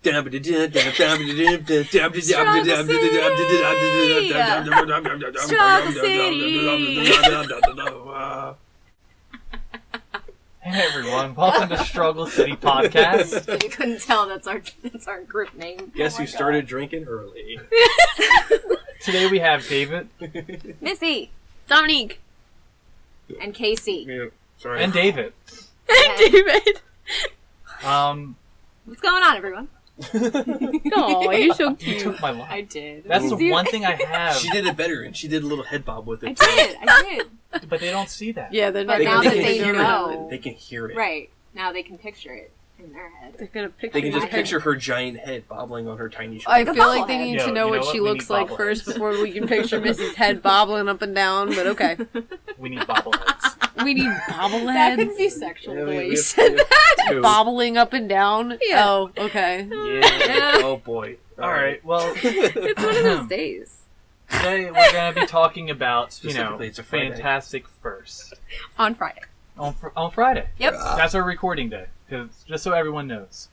Hey everyone, welcome to Struggle City Podcast. If you couldn't tell, that's our group name. Guess who started drinking early? Today we have David, Missy, Dominique, and Casey. Yeah, sorry. and David. And David. What's going on, everyone? Oh, you're so You cute. took my line. I did. That's the one thing I have, She did it better, and she did a little head bob with it. I did. but they don't see that. Yeah, they're But not now gonna that they hear know. it. They can hear it. Right. Now they can picture it in their head. They're gonna picture. They can just my picture head. her giant head bobbling on her tiny I shoulder. feel like they bobblehead. need Yo, to know you what know she what? We looks need like bobbleheads. first before we can picture Mrs. Head bobbling up and down. But okay, We need bobbleheads. we need That bobbleheads could be sexual Yeah, the we way you have- said we have that. two. bobbling up and down. Yeah. Oh, okay. Yeah. Oh boy. Alright, well, It's one of those days. today we're going to be talking about, Specifically, it's a Friday. Fantastic First. On Friday. On Friday. Yep. That's our recording day, 'cause just so everyone knows.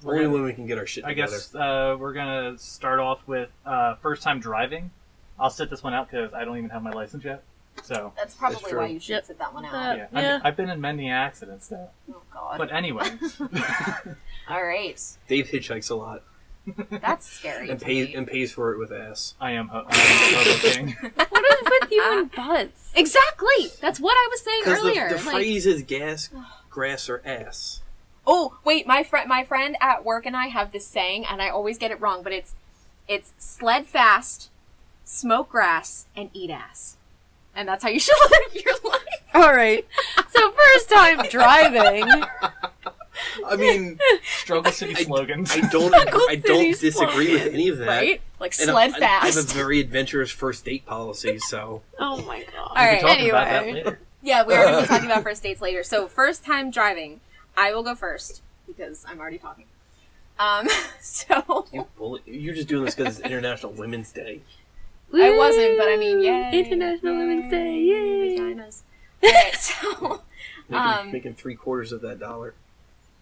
Only when we can get our shit I together. guess we're gonna start off with first time driving. I'll sit this one out because I don't even have my license yet. So That's probably true. why you should Yep. sit that one out. yeah, Yeah. I've been in many accidents though. Oh, God. But anyway, All right. Dave hitchhikes a lot That's scary. and to me. pays for it with ass. I am the Hobo King. What is with you and butts? Exactly. That's what I was saying Because earlier. the Like- phrase is gas, grass, or ass. Oh, wait, my friend at work and I have this saying, and I always get it wrong, but it's sled fast, smoke grass, and eat ass. And that's how you should live your life. All right. So first time driving. I mean, Struggle City slogans. I don't City disagree with any of that. Right? Like And sled I have a fast. very adventurous first date policy, so Oh my god. All We'll be right, talking about that anyway. later. Yeah, we are going to be talking about first dates later. So first time driving, I will go first because I'm already talking. So you bully. You're just doing this because it's International Women's Day. I wasn't, but I mean, yay. International Women's Day, yay. Vaginas. Okay, so Making $0.75 of that dollar.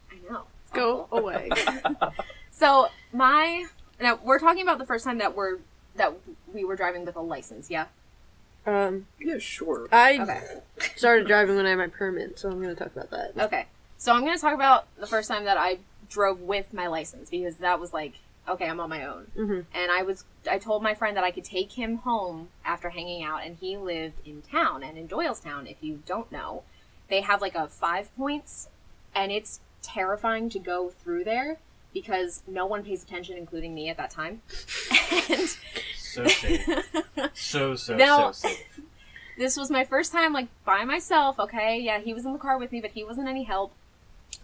I know. It's Go awful. away. So now we're talking about the first time that we were driving with a license, yeah? Yeah, sure. I Okay. started driving when I had my permit, so I'm going to talk about that. Okay. So I'm going to talk about the first time that I drove with my license because that was like, okay, I'm on my own. Mm-hmm. And I told my friend that I could take him home after hanging out, and he lived in town. And in Doylestown, if you don't know, they have like a 5 points, and it's terrifying to go through there because no one pays attention, including me at that time. And So safe. So Now- safe. this was my first time like by myself. Okay, yeah, he was in the car with me, but he wasn't any help.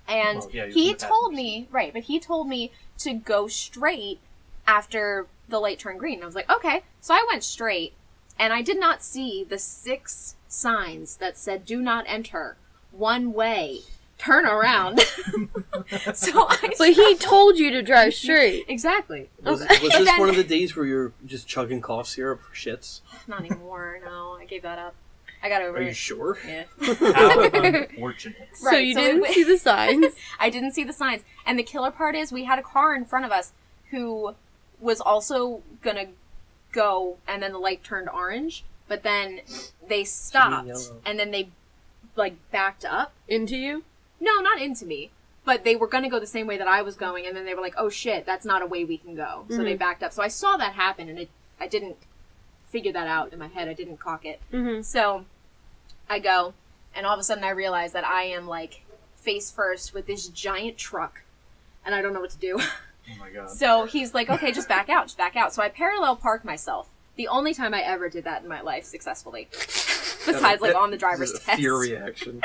And Well, yeah, he was he in the told passenger me, right, but he told me to go straight after the light turned green. And I was like, okay. So I went straight, and I did not see the 6 signs that said "Do not enter," one way, turn around. So But he told you to drive straight. exactly. Was Okay. this And then- one of the days where you're just chugging cough syrup for shits? Not anymore. No, I gave that up. I got over Are you it. sure? Yeah. How unfortunate. So Right, you so didn't it- see the signs. I didn't see the signs. And the killer part is we had a car in front of us who was also gonna go, and then the light turned orange, but then they stopped, yellow. and then they, like, backed up. Into you? No, not into me. But they were gonna go the same way that I was going, and then they were like, oh shit, that's not a way we can go. So they backed up. So I saw that happen, and I didn't figure that out in my head. I didn't clock it. Mm-hmm. So I go, and all of a sudden I realize that I am like face first with this giant truck, and I don't know what to do. Oh my god. So he's like, okay, just back out, just back out. So I parallel park myself. The only time I ever did that in my life successfully. Besides, like, on the driver's This is a test. fear reaction.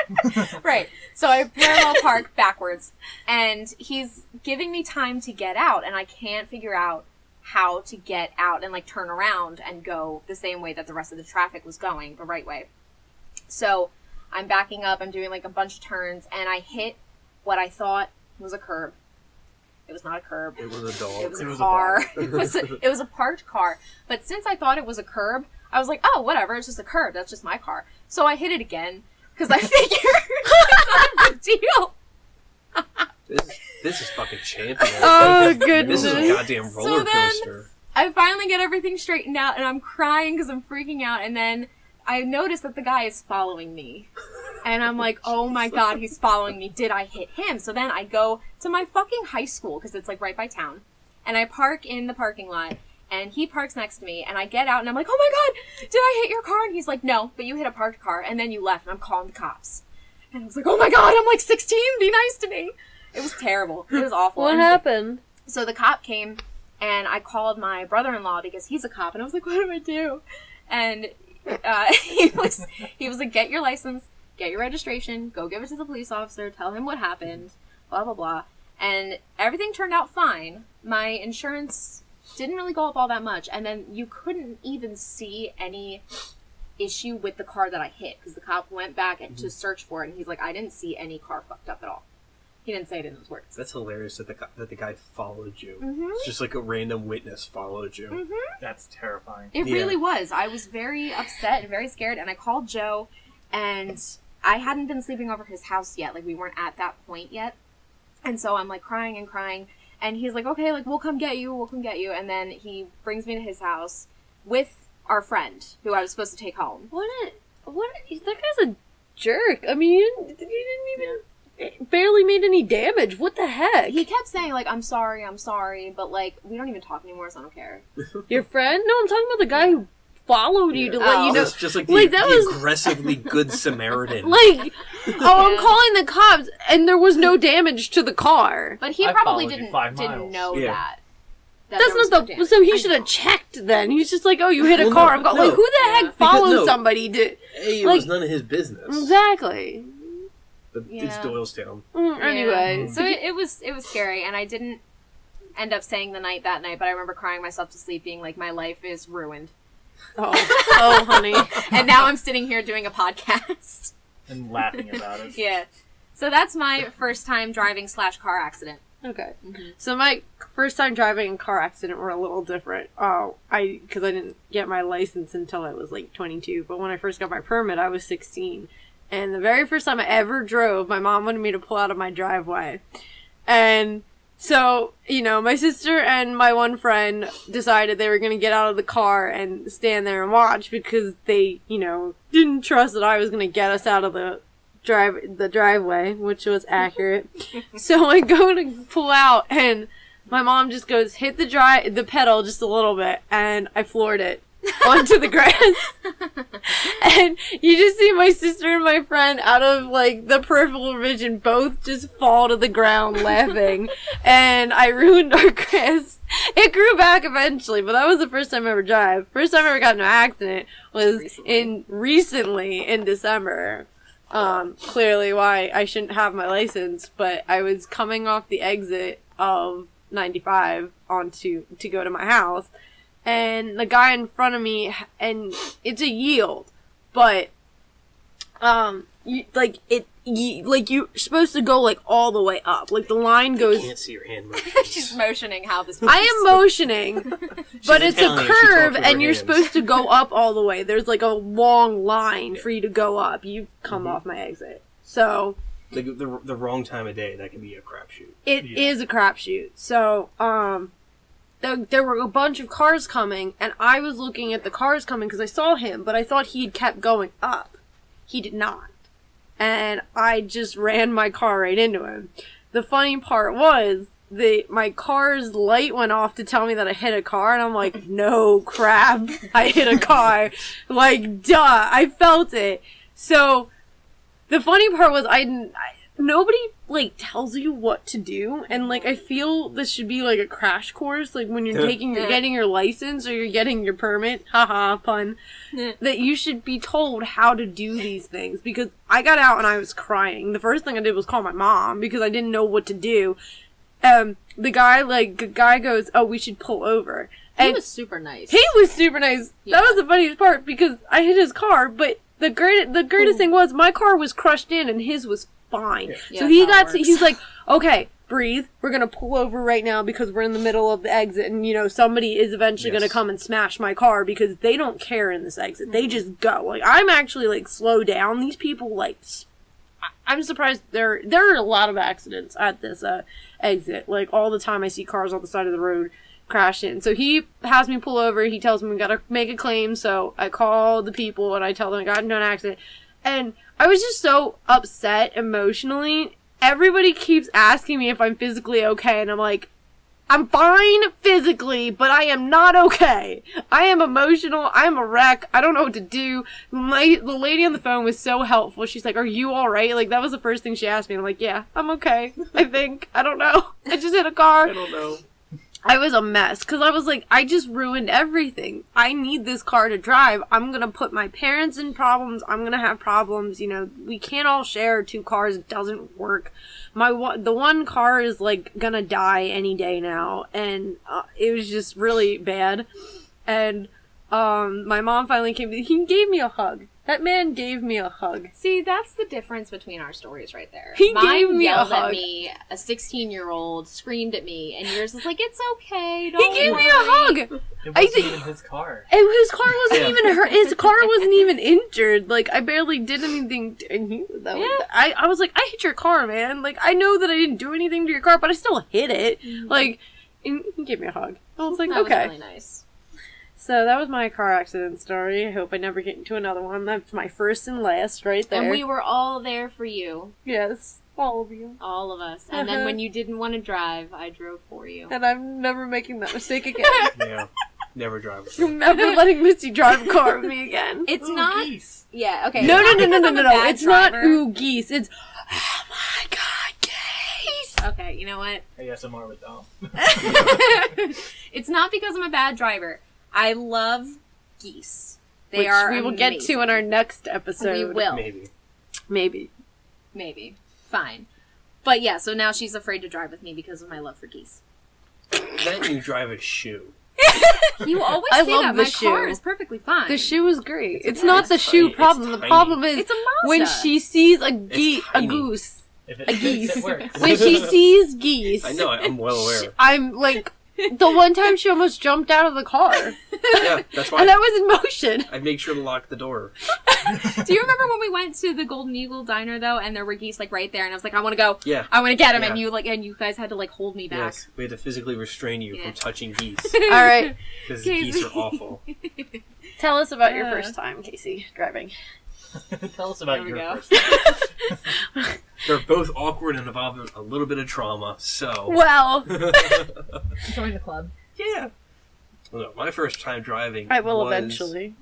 Right. So I parallel park backwards, and he's giving me time to get out, and I can't figure out how to get out and, like, turn around and go the same way that the rest of the traffic was going, the right way. So I'm backing up, I'm doing, like, a bunch of turns, and I hit what I thought was a curb. It was not a curb. It was a dog. It was It a was a car. bar. It was a parked car. But since I thought it was a curb, I was like, oh, whatever, it's just a curb. That's just my car. So I hit it again, because I figured it's not a big deal. This is fucking champion. Oh, goodness. This is a goddamn roller coaster. I finally get everything straightened out, and I'm crying because I'm freaking out, and then I notice that the guy is following me. And I'm like, oh my god, he's following me. Did I hit him? So then I go to my fucking high school, because it's like right by town. And I park in the parking lot, and he parks next to me, and I get out, and I'm like, oh my god, did I hit your car? And he's like, no, but you hit a parked car, and then you left, and I'm calling the cops. And I was like, oh my god, I'm like 16, be nice to me. It was terrible. It was awful. What happened? So the cop came, and I called my brother-in-law because he's a cop, and I was like, what do I do? And he was like, get your license, get your registration, go give it to the police officer, tell him what happened, blah, blah, blah. And everything turned out fine. My insurance didn't really go up all that much, and then you couldn't even see any issue with the car that I hit, because the cop went back to search for it, and he's like, I didn't see any car fucked up at all. He didn't say it in those words. That's hilarious that the guy followed you. Mm-hmm. It's just like a random witness followed you. Mm-hmm. That's terrifying. It really was. I was very upset and very scared, and I called Joe, and I hadn't been sleeping over his house yet. Like, we weren't at that point yet. And so I'm, like, crying and crying, and he's like, okay, like, we'll come get you, and then he brings me to his house with our friend, who I was supposed to take home. That guy's a jerk. I mean, you didn't even... It barely made any damage. What the heck? He kept saying, like, I'm sorry, but, like, we don't even talk anymore, so I don't care. Your friend? No, I'm talking about the guy who followed you to let you know. That's just like that was aggressively good Samaritan. Like, I'm calling the cops, and there was no damage to the car. But he I probably followed you didn't 5 miles. know Yeah. that. That's there was not no the... damage. So he I should have know. checked then. He's just like, oh, you hit a Well, car. no, I'm like, who the Yeah. heck follows Because, no. somebody to... It like- was none of his business. Exactly. But Yeah. it's Doylestown. Anyway. So it was scary, and I didn't end up staying that night, but I remember crying myself to sleep, being like, my life is ruined. Oh, honey. And now I'm sitting here doing a podcast. And laughing about it. Yeah. So that's my first time driving / car accident. Okay. Mm-hmm. So my first time driving and car accident were a little different. Because I didn't get my license until I was like 22. But when I first got my permit, I was 16. And the very first time I ever drove, my mom wanted me to pull out of my driveway. And so, my sister and my one friend decided they were going to get out of the car and stand there and watch because they, didn't trust that I was going to get us out of the driveway, which was accurate. So I go to pull out, and my mom just goes, hit the pedal just a little bit, and I floored it onto the grass. And you just see my sister and my friend out of like the peripheral vision both just fall to the ground laughing. And I ruined our grass. It grew back eventually, but that was the first time I ever drive. First time I ever got in an accident was recently in December. Clearly why I shouldn't have my license, but I was coming off the exit of 95 to go to my house, and the guy in front of me, and it's a yield, but you're supposed to go like all the way up, like the line I goes. can't see your hand motion. She's motioning how this I am motioning, but it's a Italian, she curve, talks with and her you're hands. supposed to go up all the way. There's like a long line for you to go up. You come off my exit, so The wrong time of day, that can be a crapshoot. it is a crapshoot. So, there were a bunch of cars coming, and I was looking at the cars coming because I saw him, but I thought he'd kept going up. He did not. And I just ran my car right into him. The funny part was, my car's light went off to tell me that I hit a car, and I'm like, no crap, I hit a car. Like, duh, I felt it. So, the funny part was, nobody, like, tells you what to do, and, like, I feel this should be, like, a crash course, like, when you're getting your license, or you're getting your permit, haha, pun, that you should be told how to do these things, because I got out and I was crying. The first thing I did was call my mom, because I didn't know what to do. The guy goes, oh, we should pull over. He And was super nice. he was super nice. Yeah. That was the funniest part, because I hit his car, but the greatest thing was, my car was crushed in and his was fine. Yeah, So he that's how it works. he's like, okay, breathe. We're gonna pull over right now because we're in the middle of the exit, and somebody is eventually gonna come and smash my car because they don't care in this exit. They just go. Like, I'm actually like, slow down. These people like, I'm surprised there are a lot of accidents at this exit. Like, all the time I see cars on the side of the road crashing. So he has me pull over. He tells me we gotta make a claim. So I call the people and I tell them I got into an accident. And I was just so upset emotionally. Everybody keeps asking me if I'm physically okay. And I'm like, I'm fine physically, but I am not okay. I am emotional. I am a wreck. I don't know what to do. The lady on the phone was so helpful. She's like, are you alright? Like, that was the first thing she asked me. I'm like, yeah, I'm okay. I think. I don't know. I just hit a car. I don't know. I was a mess because I was like, I just ruined everything. I need this car to drive. I'm going to put my parents in problems. I'm going to have problems. You know, we can't all share 2 cars. It doesn't work. The one car is like going to die any day now. And it was just really bad. And my mom finally came. He gave me a hug. That man gave me a hug. See, that's the difference between our stories right there. He Mine gave me a yelled hug. at me, a 16-year-old screamed at me, and yours was like, it's okay, He don't gave worry. me a hug. It I wasn't think- even his car. And his car wasn't Yeah. even hurt. His car wasn't even injured. Like, I barely did anything. And he, that was, I was like, I hit your car, man. Like, I know that I didn't do anything to your car, but I still hit it. Like, and he gave me a hug. I was like, That okay. was really nice. So that was my car accident story. I hope I never get into another one. That's my first and last right there. And we were all there for you, Yes, all of you. all of us. And then when you didn't want to drive, I drove for you. And I'm never making that mistake again. Yeah. Never drive with I'm never letting Missy drive a car with me again. It's Ooh, not... geese. Yeah, okay. No. It's not It's not driver. ooh geese. It's oh my god, geese. Okay, you know what? ASMR with Dom. It's not because I'm a bad driver. I love geese. They Which are we will get to in our next episode. We will. Maybe. Maybe. Maybe. Fine. But yeah, so now she's afraid to drive with me because of my love for geese. Then you drive a shoe. You always I say love that. the My car shoe. is perfectly fine. The shoe is great. It's Yeah, not the it's shoe tiny. problem. It's The tiny. problem is It's a Mazda. when she sees a tiny. goose. If A it geese. fits, it works. When she sees geese, I know, I'm well aware. I'm like, the one time she almost jumped out of the car, Yeah, that's why and I was in motion. I make sure to lock the door. Do you remember when we went to the Golden Eagle Diner though, and there were geese like right there, and I was like, I want to go, Yeah. I want to get them, Yeah. and you guys had to like hold me back. Yes, we had to physically restrain you Yeah. from touching geese. All right, Because Casey. geese are awful. tell us about your first time, Casey, driving. Tell us about There we your go. first. They're both awkward and involve a little bit of trauma, so... Well, Join the club. Yeah. Well, no, my first time driving I will was- eventually.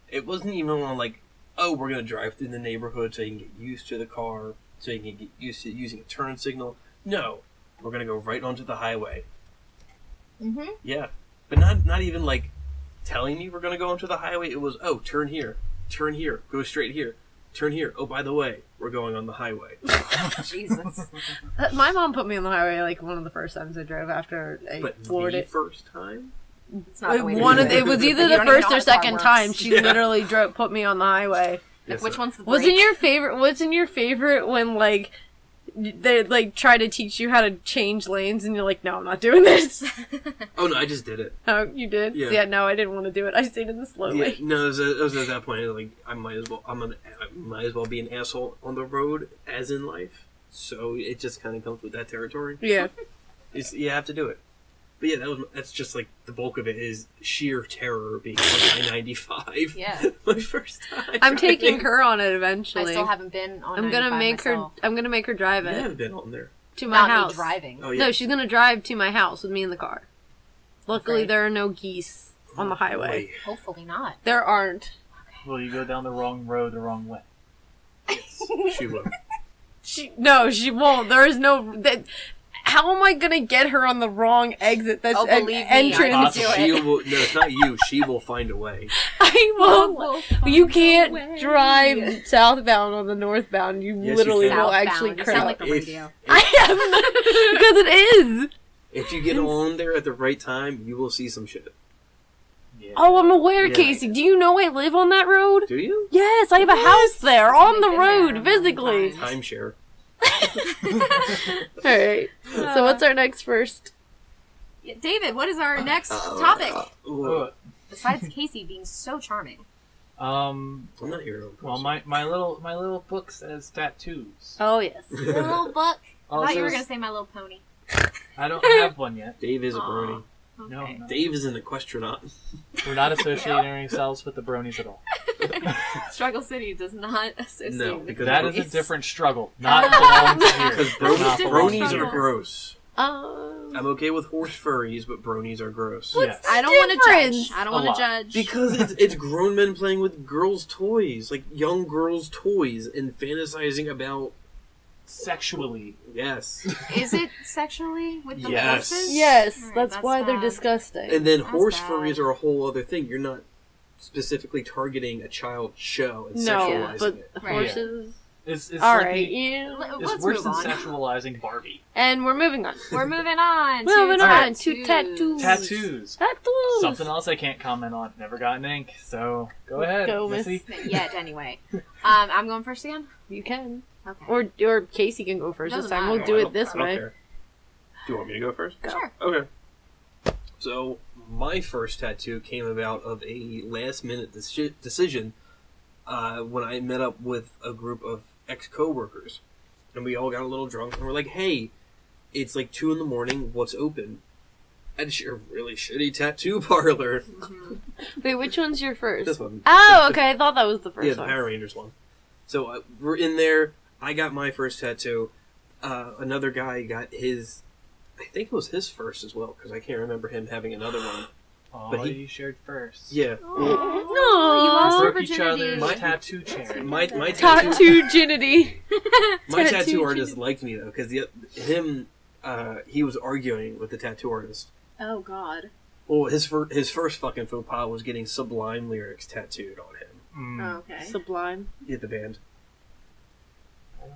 It wasn't even on like, oh, we're going to drive through the neighborhood so you can get used to the car, so you can get used to using a turn signal. No. We're going to go right onto the highway. Mm-hmm. Yeah. But not even like telling me we're going to go onto the highway. It was, oh, turn here, go straight here, turn here. Oh, by the way, we're going on the highway. Jesus. My mom put me on the highway like one of the first times I drove after I But floored the it. first time? It's not the way to One do of it was either You the don't even first know or how the car second works. time she Yeah. literally put me on the highway. Yes, Which sir. one's the brake? Wasn't your favorite when like they like try to teach you how to change lanes and you're like, no, I'm not doing this. Oh, no, I just did it. Oh, you did? Yeah. No, I didn't want to do it. I stayed in the slow Yeah, way. no, it was at that point, like, I might as well be an asshole on the road as in life. So it just kind of comes with that territory. Yeah. You have to do it. But yeah, that's just like the bulk of it is sheer terror being on I-95. Yeah. My first time. I'm taking driving. her on it I eventually. still haven't been on I'm gonna 95 make myself. her. I'm gonna make her drive You it haven't been on there. to my Not house. me driving. Oh yeah. No, she's gonna drive to my house with me in the car. Luckily, Afraid. there are no geese on the highway. Boy. Hopefully not. There aren't. Will you go down the wrong road the wrong way? She will. She won't. There is no. How am I gonna get her on the wrong exit? That's Oh, an believe me, entrance. I can do She it. will. No, it's not you. She will find a way. I won't. We'll You find a can't way. drive southbound on the northbound. You Yes, you literally can. will Southbound. actually You crash. sound like the If- radio. I am because it is. If you get on there at the right time, you will see some shit. Yeah. Oh, I'm aware, Yeah. Casey. Do you know I live on that road? Do you? Yes, I have a house there on the I've been there a road million physically. times. Timeshare. All right. So what's our next first? Yeah, David, what is our next topic? Ooh. Besides Casey being so charming. Um. I'm not here. Well, my little book says tattoos. Oh yes. Your little book. I thought you were Also, gonna say My Little Pony. I don't have one yet. Dave is a Aw. brony. No, Okay. no. Dave is an equestraut. We're not associating ourselves with the bronies at all. Struggle City does not associate No, with because That bronies. is a different struggle. Not belong to here. Because Does not belong bronies here. are gross. Um, I'm okay with horse furries, but bronies are gross. Yes. I don't want to difference? judge. I don't A want lot. to judge. Because it's grown men playing with girls' toys, like young girls' toys, and fantasizing about. Sexually. Yes. Is it sexually with the Yes. horses? yes, Alright, that's why they're bad. disgusting. And then That's horse bad. furries are a whole other thing. You're not specifically targeting a child show and no, sexualizing but it. Right. horses. It's All like right, the- yeah. It's Let's worse move than on. sexualizing Barbie. And we're moving on. We're moving on. Moving to on to tattoos. Tattoos. Tattoos. Something else I can't comment on. Never gotten ink, so go ahead, Go, miss. Missy. Not yet, anyway. I'm going first again. You can, Okay. or Casey can go first this Doesn't time. We'll matter. do I it don't- this I don't way. care. Do you want me to go first? Sure. Okay. So, my first tattoo came about of a last-minute decision when I met up with a group of ex-coworkers. And we all got a little drunk, and we're like, hey, it's like 2 in the morning, what's open? At your really shitty tattoo parlor. Wait, which one's your first? This one. Oh, okay. I thought that was the first Yeah, the one. Power Rangers one. So we're in there. I got my first tattoo. Another guy got his. I think it was his first as well, because I can't remember him having another one. Oh, But he- you shared first. Yeah. Oh, you lost your Broke each virginity. other's My- tattoo chair. My tattoo. Tattoo Ginity. My tattoo tattoo artist genius. liked me though, because he was arguing with the tattoo artist. Oh God. Well, his first fucking faux pas was getting Sublime lyrics tattooed on him. Mm. Oh, okay. Sublime. Hit the band.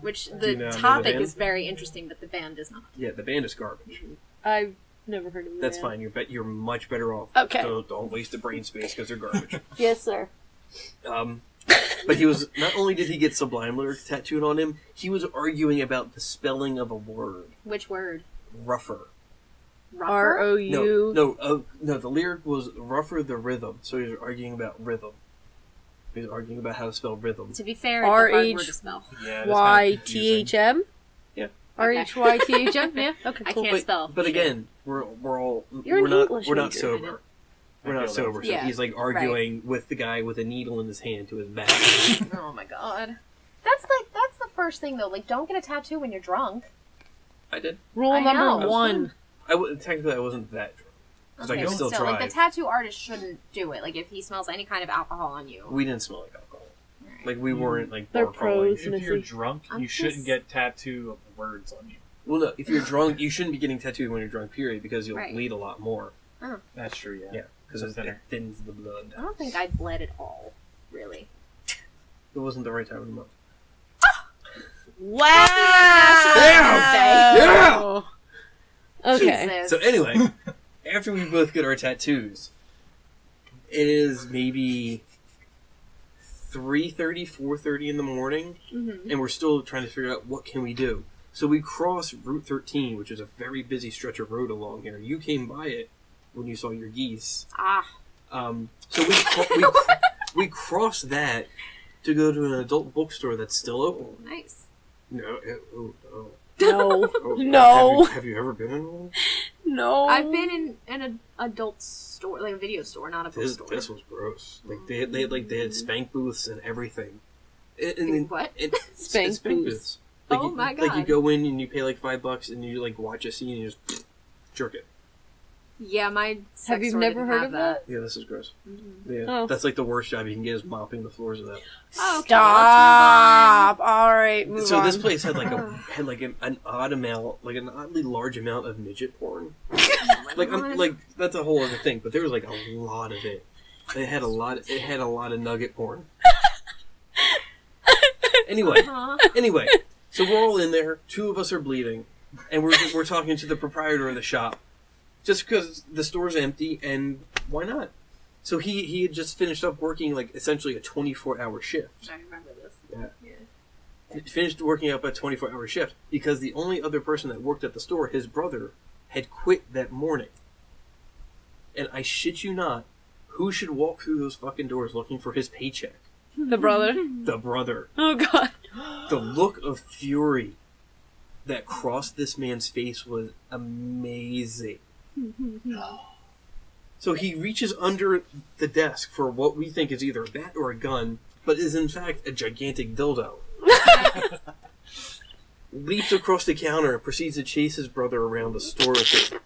Which Do the you know the topic band? is very interesting, but the band is not. Yeah, the band is garbage. I've never heard of that. That's fine. You're much better off. Okay. Don't waste the brain space because they're garbage. Yes, sir. But he was not only did he get Sublime lyrics tattooed on him, he was arguing about the spelling of a word. Which word? Rougher. Rougher? ROU. No. The lyric was rougher the rhythm. So he was arguing about rhythm. He was arguing about how to spell rhythm. To be fair, it's a hard word to RH. spell. Yeah, YTHM? Yeah. RHYTHM? Yeah. Okay, I cool. can't spell. But again, we're all You're we're an not English we're not major. sober. We're I not feel sober. that. So Yeah. he's like arguing with the guy with a needle in his hand to his back. Oh my God. That's the first thing though. Like, don't get a tattoo when you're drunk. I did. Rule I number know. one. Technically I wasn't that drunk. 'Cause I Okay, could but still still, like drive. the tattoo artist shouldn't do it. Like, if he smells any kind of alcohol on you. We didn't smell like alcohol. Alright. Like we weren't like They're bar crawling. pros. If you're Missy. drunk, I'm you shouldn't just- get tattoo of words on you. Well, no. If you're drunk, you shouldn't be getting tattooed when you're drunk. Period, because you'll Right. bleed a lot more. That's true, yeah. Yeah, because It's it thinner. thins the blood. I don't think I bled at all. Really. It wasn't the right time of the month. Wow! Yeah! Okay. Jesus. So anyway, after we both get our tattoos, it is maybe 3:30, 4:30 in the morning, Mhm. and we're still trying to figure out what can we do. So we cross Route 13, which is a very busy stretch of road along here. You came by it when you saw your geese. Ah. So we cross that to go to an adult bookstore that's still open. Nice. No, no. No. Oh, No. Have you ever been in one? No. I've been in an adult store, like a video store, not a This bookstore. was gross. Like they had spank booths and everything. What? Spank booths. Like Oh you, my Like you God. go in and you pay like $5 and you like watch a scene and you just jerk it. Yeah, my sex Have you store never didn't heard have of that? Yeah, this is gross. Mhm. Yeah, Oh. that's like the worst job you can get is mopping the floors of that. Oh, okay, Stop. All right, move So on. this place had an odd amount, like an oddly large amount of midget porn. Like that's a whole other thing, but there was like a lot of it. It had a lot of nugget porn. Anyway, so we're all in there. 2 of us are bleeding, and we're talking to the proprietor of the shop, just because the store's empty, and why not? So he had just finished up working like essentially a 24-hour shift. I remember this. Finished working up a 24-hour shift because the only other person that worked at the store, his brother, had quit that morning. And I shit you not, Who should walk through those fucking doors looking for his paycheck? The brother. The brother. Oh god. The look of fury that crossed this man's face was amazing. So he reaches under the desk for what we think is either a bat or a gun, but is in fact a gigantic dildo. Leaps across the counter and proceeds to chase his brother around the store with it.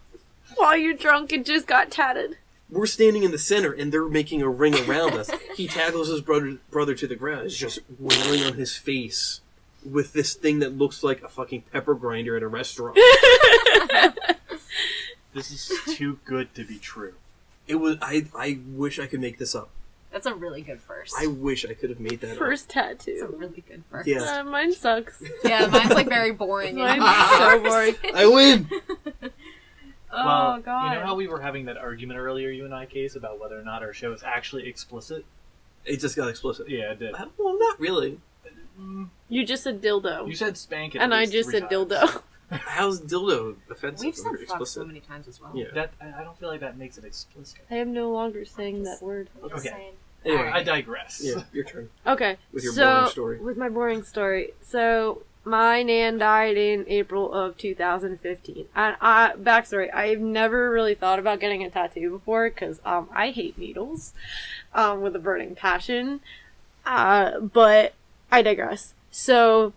While you're drunk and just got tatted. We're standing in the center and they're making a ring around us. He tackles his brother to the ground. He's just wailing on his face with this thing that looks like a fucking pepper grinder at a restaurant. This is too good to be true. It was. I wish I could make this up. That's a really good first. I wish I could have made that First It's a tattoo. really good first. Yeah. Mine sucks. Yeah, mine's like very boring. Mine's and so boring. up. I win! Oh god. You know how we were having that argument earlier, you and I, Case, about whether or not our show is actually explicit? It just got explicit. Yeah, it did. Well, not really. You just said dildo. You said spank it. And at I least just 3 said times. dildo. How's dildo offensive We've said or fuck explicit? so many times as well. Yeah. That I don't feel like that makes it explicit. I am no longer saying that word. I'm just Okay. saying. Anyway, Alright. I digress. yeah, your turn. Okay. With your so, boring story. With my boring story. So, my nan died in April of 2015. And backstory, I've never really thought about getting a tattoo before because I hate needles with a burning passion. But I digress. So,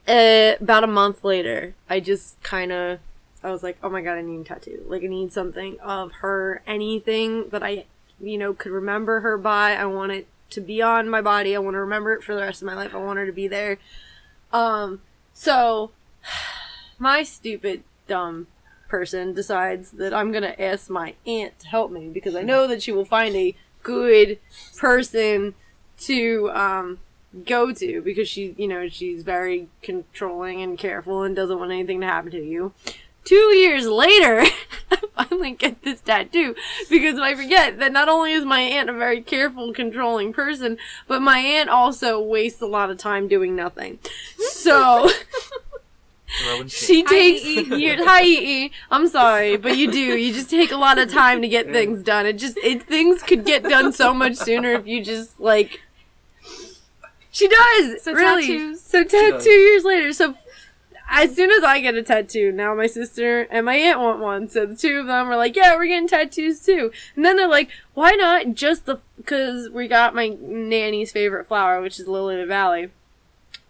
about a month later, I just kind of, I was like, oh my god, I need a tattoo. Like, I need something of her, anything that I, could remember her by. I want it to be on my body. I want to remember it for the rest of my life. I want her to be there. So, my stupid, dumb person decides that I'm gonna ask my aunt to help me because I know that she will find a good person to, go to because she's very controlling and careful and doesn't want anything to happen to you. 2 years later, I finally get this tattoo because I forget that not only is my aunt a very careful, controlling person, but my aunt also wastes a lot of time doing nothing. So Throwing she shit. takes years. Hi, E. I'm sorry, but you do. You just take a lot of time to get things done. Things could get done so much sooner if you just She does. So really. tattoos. So does. 2 years later. So as soon as I get a tattoo, now my sister and my aunt want one. So the two of them are like, yeah, we're getting tattoos too. And then they're like, why not just because we got my nanny's favorite flower, which is Lily of the Valley.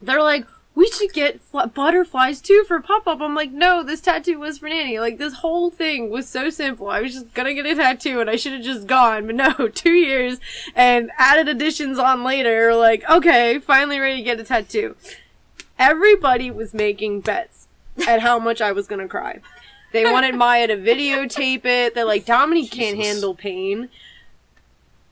They're like, we should get butterflies too for pop-up. I'm like, no, this tattoo was for Nanny. Like, this whole thing was so simple. I was just gonna get a tattoo and I should have just gone. But no, 2 years and added additions on later. Like, okay, finally ready to get a tattoo. Everybody was making bets at how much I was gonna cry. They wanted Maya to videotape it. They're like, Dominique can't Jesus. handle pain.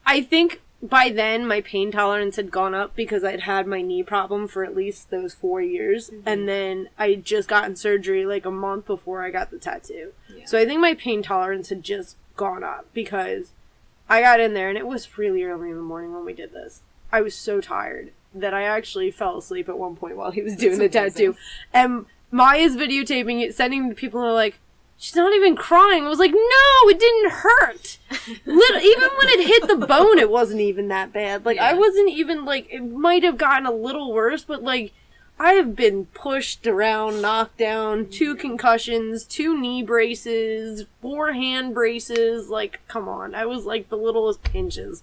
I think by then my pain tolerance had gone up because I'd had my knee problem for at least those 4 years. Mm-hmm. And then I had just gotten surgery like a month before I got the tattoo. Yeah. So I think my pain tolerance had just gone up because I got in there and it was really early in the morning when we did this. I was so tired that I actually fell asleep at one point while he was doing the tattoo. And Maya's videotaping it, sending to people who are like, she's not even crying. I was like, no, it didn't hurt. Even when it hit the bone, it wasn't even that bad. Like, I wasn't even, it might have gotten a little worse, but, I have been pushed around, knocked down, 2 concussions, 2 knee braces, 4 hand braces. Come on. I was, the littlest pinches.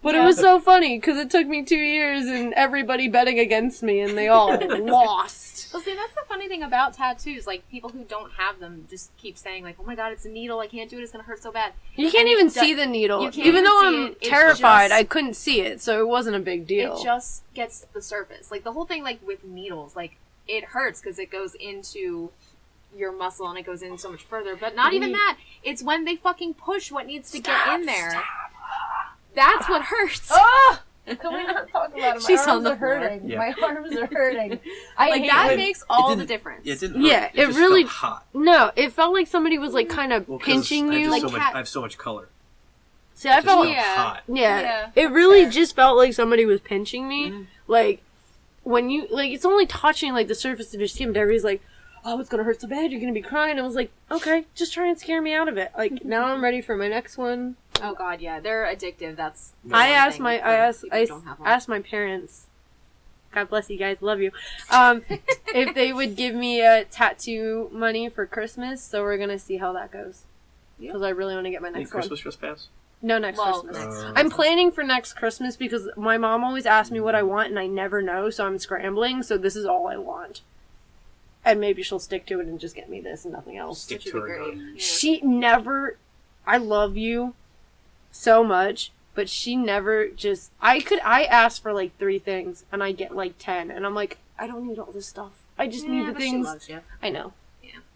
But it was so funny, because it took me 2 years and everybody betting against me, and they all lost. Well, see, that's the funny thing about tattoos. People who don't have them just keep saying, oh my god, it's a needle, I can't do it, it's gonna hurt so bad. You can't even see the needle. You can't even though see I'm it. It's terrified, just- I couldn't see it, so it wasn't a big deal. It just gets the surface. The whole thing, with needles, it hurts because it goes into your muscle and it goes in so much further. But not even that. It's when they fucking push what needs to get in there. That's what hurts. Oh! Can we not talk about it? My She's arms on the are hurting. floor. My arms are hurting. I hate that when- makes all the didn't- difference. Yeah, it didn't Yeah, hurt. it just really- felt hot. No, it felt like somebody was kind of Well, 'cause pinching I you. have Like so cat- I have so much color. See, I It just felt felt Yeah. hot. Yeah, Yeah, it really fair. just felt like somebody was pinching me. Mhm. When you, it's only touching, the surface of your skin, but everybody's like, oh, it's gonna hurt so bad, you're gonna be crying. I was like, okay, just try and scare me out of it. Like, now I'm ready for my next one. Oh god, yeah, they're addictive. That's the I one asked thing my for I asked people I who don't have one. asked my parents. God bless you guys, love you. If they would give me tattoo money for Christmas, so we're gonna see how that goes. Yeah. Because I really want to get my next one. Christmas just passed. No, next Well, Christmas. next I'm planning for next Christmas because my mom always asks me what I want and I never know, so I'm scrambling. So this is all I want. And maybe she'll stick to it and just get me this and nothing else. Stick Which to would be her great. gun. Yeah. She never. I love you so much, but she never just. I ask for like 3 things and I get like 10, and I'm like, I don't need all this stuff. I just need the but she things. loves you. I know.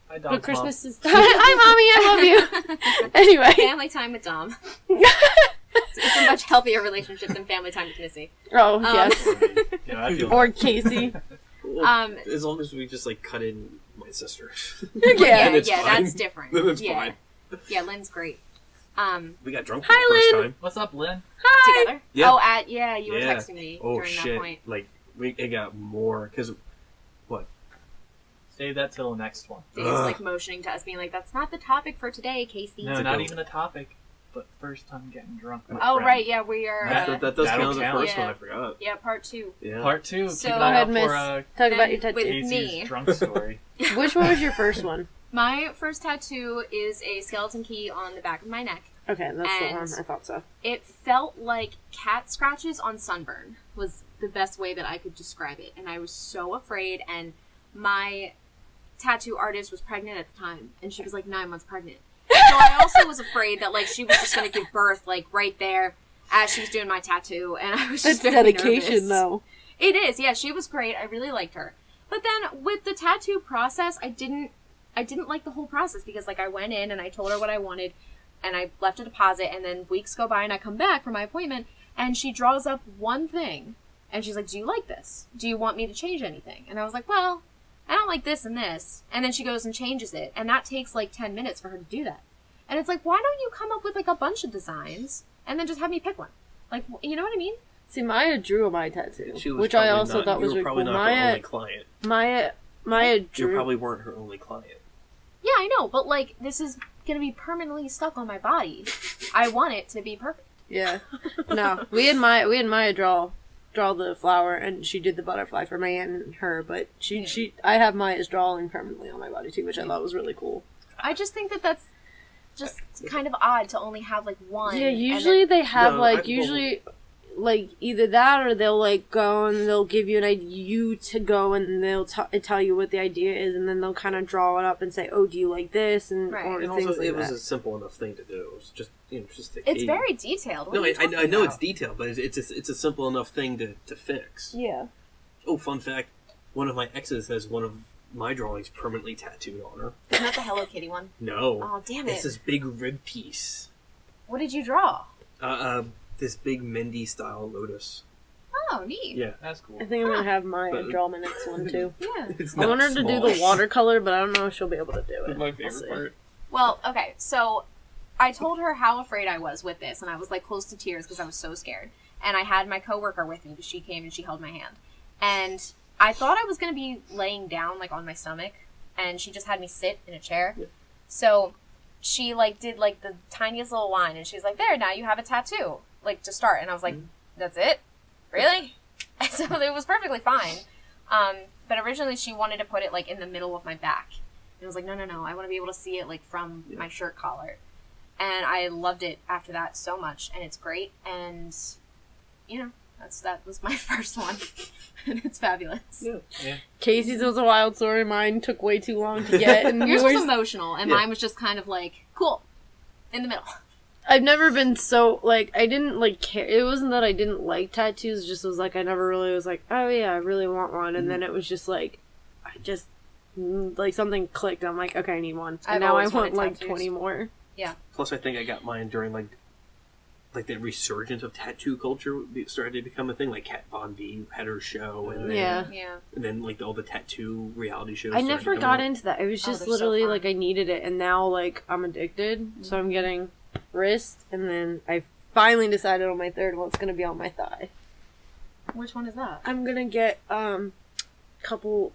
My But dog's Christmas is. Hi, mommy. I love you. Anyway. Family time with Dom. It's a much healthier relationship than family time with Missy. Oh yes. mom. Yeah, I feel Or Casey. Well, as long as we just like cut in my sister. Yeah. And it's yeah, fine. that's different. Then it's yeah. fine. Yeah, Lynn's great. We got drunk Hi, for the first Lynn. time. What's up, Lynn? Hi. Together? Yeah. Oh, you were Yeah. texting me Oh during shit! that point. Like it got more because Save that till the next one. Dave's like motioning to us, being like, "That's not the topic for today, Casey." No, not even a topic, but first time getting drunk. with a Oh friend. right, yeah, we are. that does That'll count as the count. first one. Yeah. I forgot. Yeah, part 2. Yeah. Part 2. So- Keep an Go eye ahead, out miss. for Talk about your Then with tattoo. me. Casey's drunk story. Which one was your first one? My first tattoo is a skeleton key on the back of my neck. Okay, that's the And- one. I thought so. It felt like cat scratches on sunburn was the best way that I could describe it, and I was so afraid. And my tattoo artist was pregnant at the time, and she was like 9 months pregnant. So I also was afraid that like she was just going to give birth like right there as she was doing my tattoo, and I was That's just very dedication, nervous. though. It is, yeah. She was great. I really liked her. But then with the tattoo process, I didn't like the whole process because like I went in and I told her what I wanted, and I left a deposit, and then weeks go by and I come back for my appointment, and she draws up one thing, and she's like, "Do you like this? Do you want me to change anything?" And I was like, "Well, I don't like this and this." And then she goes and changes it, and that takes like 10 minutes for her to do that. And it's like, why don't you come up with like a bunch of designs and then just have me pick one? Like, you know what I mean? See, Maya drew my tattoo, She was which I probably also not- thought was you were really probably cool. not her only client. Maya You drew. probably weren't her only client. Yeah, I know, but like this is gonna be permanently stuck on my body. I want it to be perfect. Yeah. No, we had Maya draw the flower, and she did the butterfly for my aunt and her. But I have Maya's drawing permanently on my body too, which I thought was really cool. I just think that that's just kind of odd to only have like one. Yeah, and usually they have No, like either that or they'll like go and they'll give you an idea to go and they'll tell you what the idea is, and then they'll kind of draw it up and say, "Oh, do you like this?" and Right. or And things also, like it was that. a simple enough thing to do. It was just just a it's key. very detailed. What No, are you I talking know about? it's detailed, but it's a simple enough thing to fix. Yeah. Oh, fun fact: one of my exes has one of my drawings permanently tattooed on her. Isn't that the Hello Kitty one? No, Oh damn it's it! this big rib piece. What did you draw? This big Mendy style lotus. Oh, neat. Yeah, That's cool. I think I'm gonna have Maya But- draw my next one too. Yeah. it's I not want her to do small. the watercolor, but I don't know if she'll be able to do it. My We'll favorite see. part. Well, okay, so I told her how afraid I was with this, and I was like close to tears because I was so scared. And I had my coworker with me because she came and she held my hand. And I thought I was going to be laying down like on my stomach, and she just had me sit in a chair. Yeah. So she like did like the tiniest little line, and she's like, "There, now you have a tattoo," like to start. And I was like, "That's it? Really?" And so it was perfectly fine. But originally she wanted to put it like in the middle of my back. And I was like, no, I want to be able to see it like from my shirt collar. And I loved it after that so much, and it's great. And you know, that was my first one, and it's fabulous. Yeah. Casey's was a wild story. Mine took way too long to get, and Yours was yours. emotional, and Yeah. mine was just kind of like cool, in the middle. I've never been so like I didn't like care. It wasn't that I didn't like tattoos. It just was like I never really was like, oh yeah, I really want one. And then it was just like, I just like something clicked. I'm like, okay, I need one. And I've now I always want wanted like tattoos. 20 more. Plus, I think I got mine during like the resurgence of tattoo culture started to become a thing. Like Kat Von D had her show, and then, Yeah. Yeah. and then like all the tattoo reality shows. I started never coming got up. into that. It was Oh, just they're so literally fun. like I needed it, and now like I'm addicted. So I'm getting wrist, and then I finally decided on my third one. It's gonna be on my thigh. Which one is that? I'm gonna get couple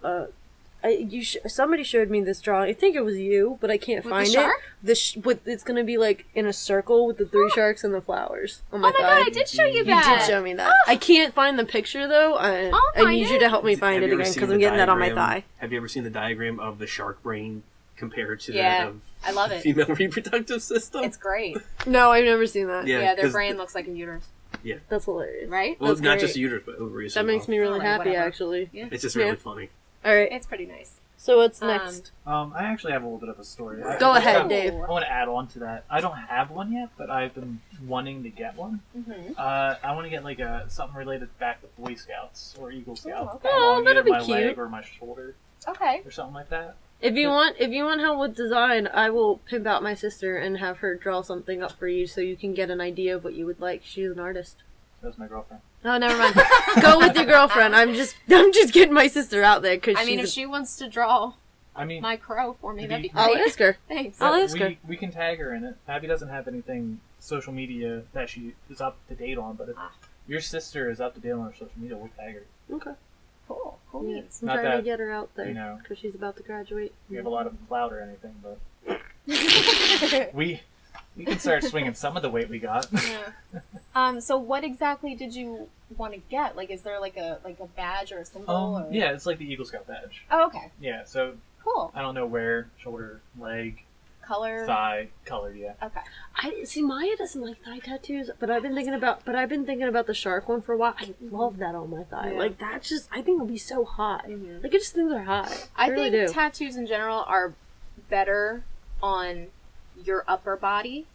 somebody showed me this drawing. I think it was you, but I can't With find the it. shark? It's gonna be like in a circle with the 3 sharks and the flowers on my Oh my thigh. god, I did show you You that. did show me that. I can't find the picture though. I find need you it. to help me find Have it you ever again seen because the I'm getting that on my diagram- thigh. Have you ever seen the diagram of the shark brain compared to Yeah, that of I love it. female reproductive system? It's great. No, I've never seen that. Yeah, their 'cause brain looks like a uterus, That's hilarious. right? Well, That's not great. just the uterus, but ovaries. That as makes well. me really Alright, happy, whatever. actually. Yeah, It's just Yeah. really funny. All right. it's pretty nice. So what's next? I actually have a little bit of a story. Go ahead, I Dave. want to add on to that. I don't have one yet, but I've been wanting to get one. Mm-hmm. I want to get like something related back to Boy Scouts or Eagle Scouts. okay. Oh, along that'd either be my cute. leg or my shoulder Okay. or something like that. If you want help with design, I will pimp out my sister and have her draw something up for you so you can get an idea of what you would like. She's an artist. That's my girlfriend. Oh, never mind. Go with your girlfriend. I'm just getting my sister out there because I mean, if she wants to draw I mean, my crow for me, that'd be I'll great. ask her. Thanks. I'll ask her. we can tag her in it. Abby doesn't have anything social media that she is up to date on, but if your sister is up to date on her social media, we'll tag her. Okay. Cool. Cool Yeah, beans. I'm Not trying to that, get her out there you know, because she's about to graduate. we have a lot of clout or anything, but we can start swinging some of the weight we got. Yeah. So what exactly did you want to get? Like, is there like a badge or a symbol? Or... Yeah, it's like the Eagle Scout badge. Oh, okay. Yeah, so Cool. I don't know where, shoulder, leg, Color. thigh, color. Yeah. Okay. I see. Maya doesn't like thigh tattoos, but I've been thinking about the shark one for a while. I love that on my thigh. Yeah. Like that's just. I think it'll be so high. Mhm. Like I just think they're high. I really think do. tattoos in general are better on your upper body,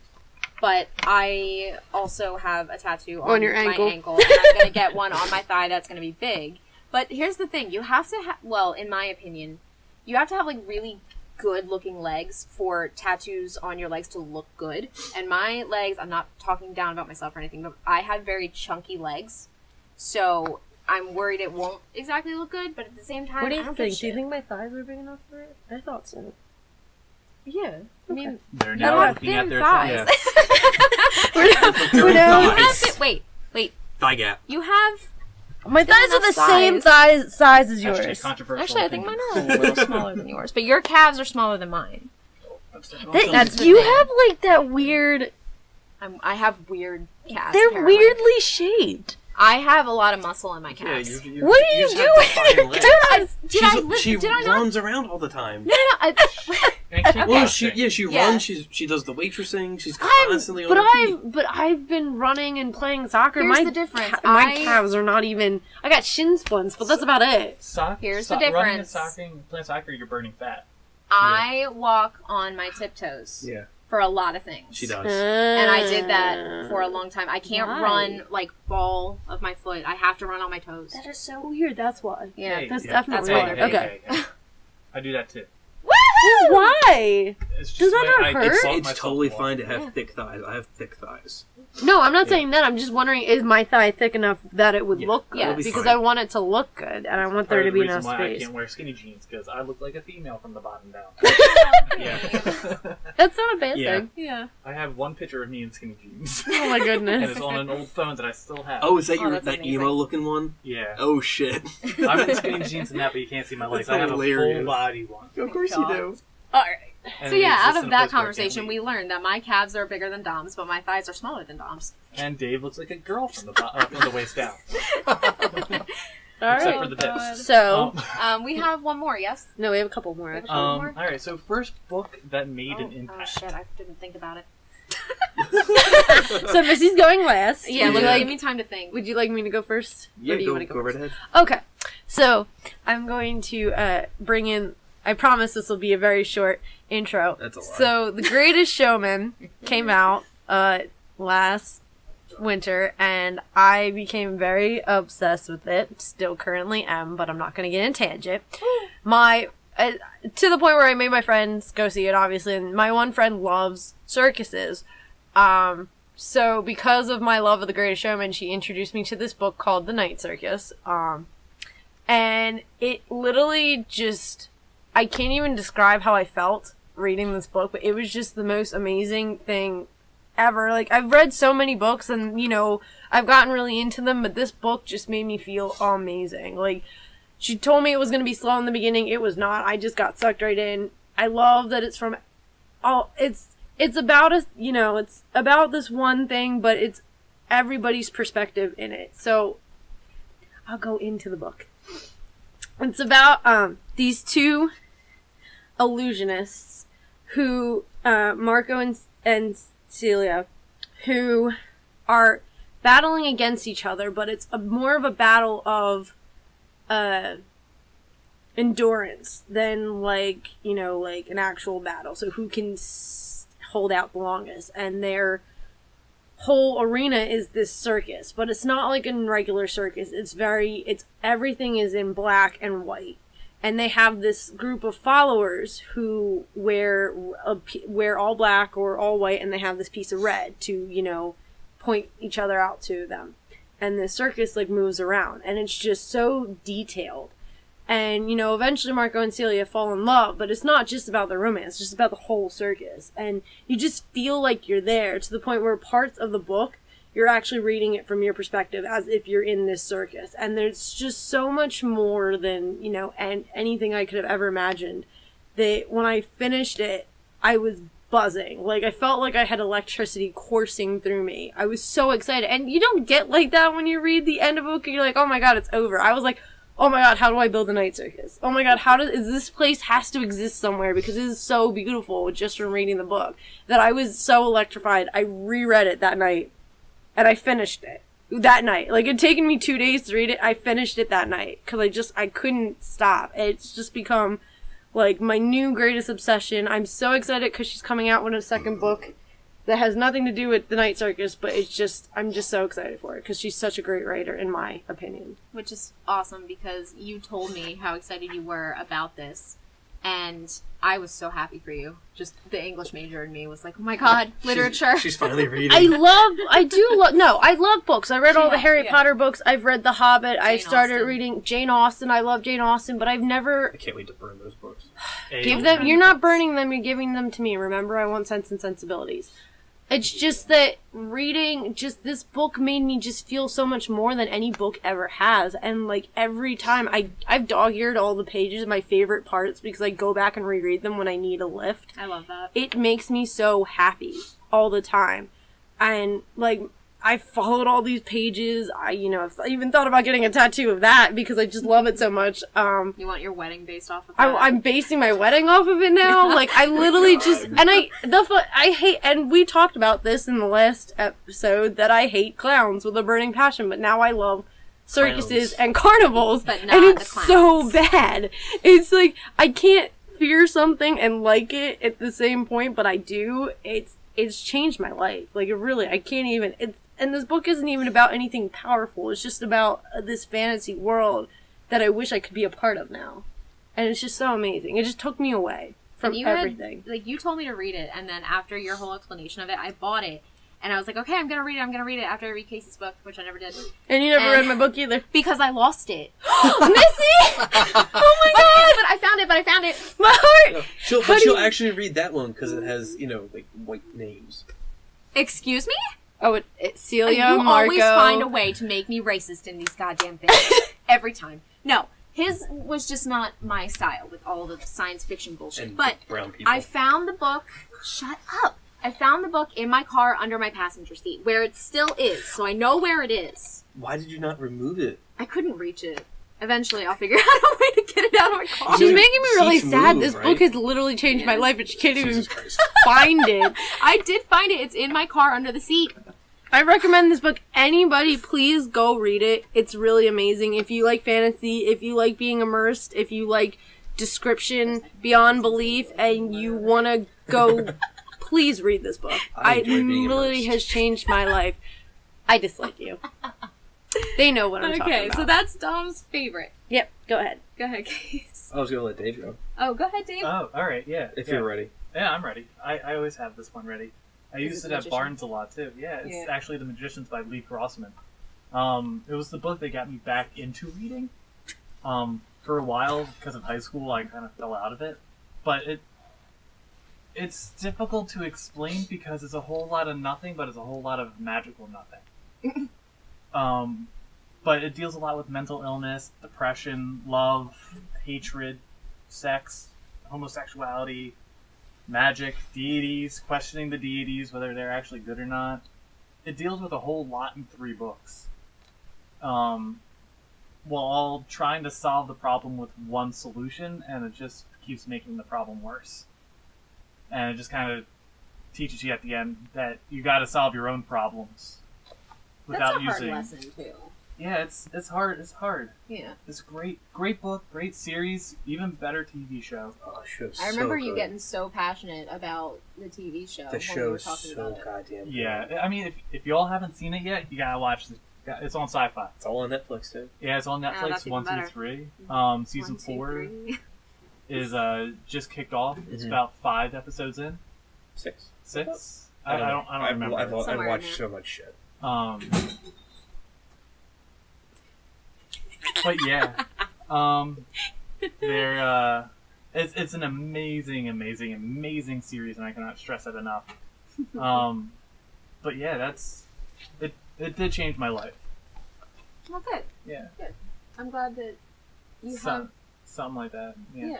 but I also have a tattoo on your my ankle. ankle, and I'm gonna get one on my thigh that's gonna be big. But here's the thing: you have to well, in my opinion, you have to have like really good looking legs for tattoos on your legs to look good. And my legs, I'm not talking down about myself or anything, but I have very chunky legs, so I'm worried it won't exactly look good. But at the same time, What do I you don't give a think? Do you shit. think my thighs are big enough for it? I thought so. Yeah, I mean, They're I now don't have looking at thin their thighs. thighs. You have Thighs. to, wait. Thigh gap. You have. My thighs are the enough same size. size as Actually, yours. controversial. Actually, I think mine opinions. are a little smaller than yours, but your calves are smaller than mine. That's the You thing. have like that weird. I have weird calves. They're apparently. weirdly shaped. I have a lot of muscle in my Yeah, calves. What are you just have doing? fine legs. Did I She did I not? runs around all the time. No. And she Well, does she things. she Yeah. runs. She does the waitressing. She's constantly on But her feet. I've been running and playing soccer. Here's my the difference. my I- calves are not even. I got shin splints, but that's about it. Here's the Running and difference. playing soccer, you're burning fat. I walk on my tiptoes Yeah, for a lot of things. she does. And I did that for a long time. I can't Why? run like ball of my foot. I have to run on my toes. That is so weird. That's why. Yeah. Hey, That's yeah. definitely That's why. why. Okay. I do that too. Woohoo! Why? It's just Does that the way not I hurt? insult It's myself totally more. fine to have thick thighs. I have thick thighs. No, I'm not Yeah. saying that. I'm just wondering, is my thigh thick enough that it would Yeah, look good? it'll be Because fine. I want it to look good, and I want there Part to of be the enough reason why I space. can't wear skinny jeans because I look like a female from the bottom down. Yeah. That's not a bad Yeah. thing. Yeah. I have one picture of me in skinny jeans. Oh my And goodness. it's on an old phone that I still have. Oh, is that Oh, your that's that amazing. emo looking one? Yeah. Oh shit! I'm in skinny jeans in that, but you can't see my legs. That's I have a hilarious. full body one. Of course God. do. Alright. And So it yeah, exists out in of a that place where I can't conversation, leave. we learned that my calves are bigger than Dom's, but my thighs are smaller than Dom's. And Dave looks like a girl from the waist down. All Except right. for the tips. So, We have one more, yes? no, we have a couple more. We have a Actually. couple more? Alright, so first book that made an Oh impact. shit, I didn't think about it. So Missy's going last. Yeah, Would look, you give like? me time to think. Would you like me to go first? Or Yeah, do you go, wanna go right first? ahead. Okay. So I'm going to bring in. I promise this will be a very short intro. That's a lot. So The Greatest Showman came out last winter, and I became very obsessed with it. Still currently am, but I'm not going to get in tangent. My to the point where I made my friends go see it, obviously, and my one friend loves circuses. So because of my love of The Greatest Showman, she introduced me to this book called The Night Circus. And it literally just, I can't even describe how I felt reading this book, but it was just the most amazing thing ever. Like, I've read so many books and, you know, I've gotten really into them, but this book just made me feel amazing. Like, She told me it was going to be slow in the beginning. It was not. I just got sucked right in. I love that it's from it's about it's about this one thing, but it's everybody's perspective in it. So I'll go into the book. It's about these two illusionists who Marco and Celia, who are battling against each other, but it's more of a battle of endurance than like an actual battle. So who can hold out the longest? And their whole arena is this circus, but it's not like a regular circus. It's everything is in black and white, and they have this group of followers who wear all black or all white, and they have this piece of red to point each other out to them. And the circus moves around, and it's just so detailed. And eventually Marco and Celia fall in love, but it's not just about the romance, it's just about the whole circus. And you just feel like you're there, to the point where parts of the book you're actually reading it from your perspective as if you're in this circus. And there's just so much more than and anything I could have ever imagined. That when I finished it, I was buzzing. I felt like I had electricity coursing through me. I was so excited. And you don't get like that when you read the end of a book and you're like, oh my god, it's over. I was like, oh my god, how do I build a night circus? Oh my god, is this place has to exist somewhere, because it is so beautiful just from reading the book, that I was so electrified. I reread it that night, and I finished it that night. It'd taken me 2 days to read it. I finished it that night, because I couldn't stop. It's just become my new greatest obsession. I'm so excited because she's coming out with a second book that has nothing to do with the night circus, but I'm just so excited for it because she's such a great writer, in my opinion. Which is awesome, because you told me how excited you were about this, and I was so happy for you. Just the English major in me was like, oh my god, literature. She's finally reading. I love books. I read all the Harry Potter books. I've read The Hobbit. I started reading Jane Austen. I love Jane Austen, but I've never... I can't wait to burn those books. Give them... You're not burning them, you're giving them to me. Remember, I want Sense and Sensibilities. It's just that reading this book made me just feel so much more than any book ever has. And every time I've dog-eared all the pages, my favorite parts, because I go back and reread them when I need a lift. I love that. It makes me so happy all the time. And I followed all these pages. I even thought about getting a tattoo of that because I just love it so much. You want your wedding based off of that? I'm basing my wedding off of it now. I literally just, and I hate, and we talked about this in the last episode, that I hate clowns with a burning passion, but now I love circuses and carnivals, but not and it's the clowns. So bad. It's I can't fear something and like it at the same point, but I do. It's changed my life. I can't even, and this book isn't even about anything powerful. It's just about this fantasy world that I wish I could be a part of now. And it's just so amazing. It just took me away from everything. You told me to read it, and then after your whole explanation of it, I bought it. And I was like, okay, I'm going to read it after I read Casey's book, which I never did. And you never read my book either. Because I lost it. Missy! Oh my god! But I found it. My heart! She'll actually read that one because it has, white names. Excuse me? Oh, it's Celia, you Marco. always find a way to make me racist in these goddamn things. Every time. No, his was just not my style with all the science fiction bullshit. And but brown people. I found the book. Shut up. I found the book in my car under my passenger seat, where it still is, so I know where it is. Why did you not remove it? I couldn't reach it. Eventually, I'll figure out a way to get it out of my car. She's making me really sad. Move, this right? book has literally changed my life, and she can't even find it. I did find it. It's in my car under the seat. I recommend this book. Anybody, please go read it. It's really amazing. If you like fantasy, if you like being immersed, if you like description beyond belief, and you want to go, please read this book. It literally has changed my life. I dislike you. They know what I'm talking about. Okay, so that's Dom's favorite. Yep, go ahead. Go ahead, Case. I was going to let Dave go. Oh, go ahead, Dave. Oh, alright, yeah. If you're ready. Yeah, I'm ready. I always have this one ready. I Is used it it at Magician? Barnes a lot, too. Yeah, it's actually The Magicians by Lee Grossman. It was the book that got me back into reading. For a while, because of high school, I kind of fell out of it. But it's difficult to explain because it's a whole lot of nothing, but it's a whole lot of magical nothing. but it deals a lot with mental illness, depression, love, hatred, sex, homosexuality, magic, deities, questioning the deities, whether they're actually good or not. It deals with a whole lot in 3 books. While all trying to solve the problem with one solution, and it just keeps making the problem worse. And it just kind of teaches you at the end that you got to solve your own problems without That's a hard using. lesson too. Yeah, it's hard. It's hard. Yeah. It's great book, great series, even better TV show. Oh, show's I remember so you good. getting so passionate about the TV show. The when we were show's talking so about it. goddamn good. Yeah, I mean, if y'all haven't seen it yet, you gotta watch this. It's on Sci-Fi. It's all on Netflix, too. Yeah, it's on Netflix. that's even 1, 2, better. 3. Season 1, 2, 4 3. is just kicked off. It's Mhm. about 5 episodes in. 6. 6. I don't remember. I've Somewhere in watched there. so much shit. But yeah, they're it's an amazing series, and I cannot stress it enough. But yeah, it did change my life. Well, good. Yeah, I'm glad that you something like that. have. Yeah,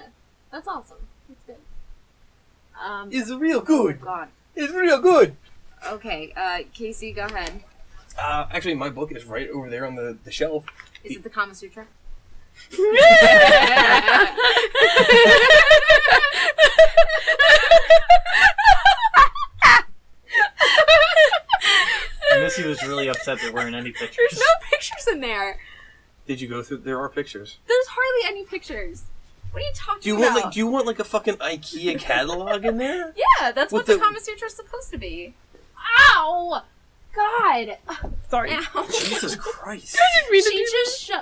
that's awesome. That's good. It's real good. Oh God. It's real good. Okay, Casey, go ahead. Actually, my book is right over there on the shelf. Is it the Kama Sutra? And Missy was really upset there weren't any pictures. There's no pictures in there. Did you go through? There are pictures. There's hardly any pictures. What are you talking Do you about? want like a fucking IKEA catalog in there? Yeah, that's With what the the- Kama Sutra is supposed to be. Ow! God. Sorry. Ow. Jesus Christ!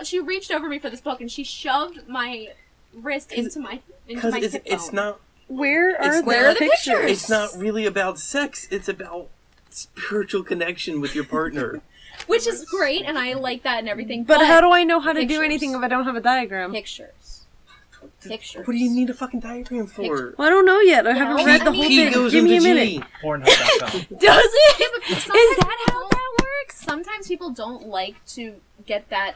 She reached over me for this book and she shoved my wrist into my Because hip it's bone. not. Where are It's- Where are the pictures? It's not really about sex. It's about spiritual connection with your partner. Which is great, and I like that and everything. But how do I know how to do pictures. anything if I don't have a diagram? Pictures. Pictures. What do you need a fucking diagram for? Pictures. Well, I don't know yet. I haven't Well, read the I whole mean- He thing. goes Give me a into minute. G. Pornhub.com. Does it? Yeah, but Is sometimes that how people- that works? Sometimes people don't like to get that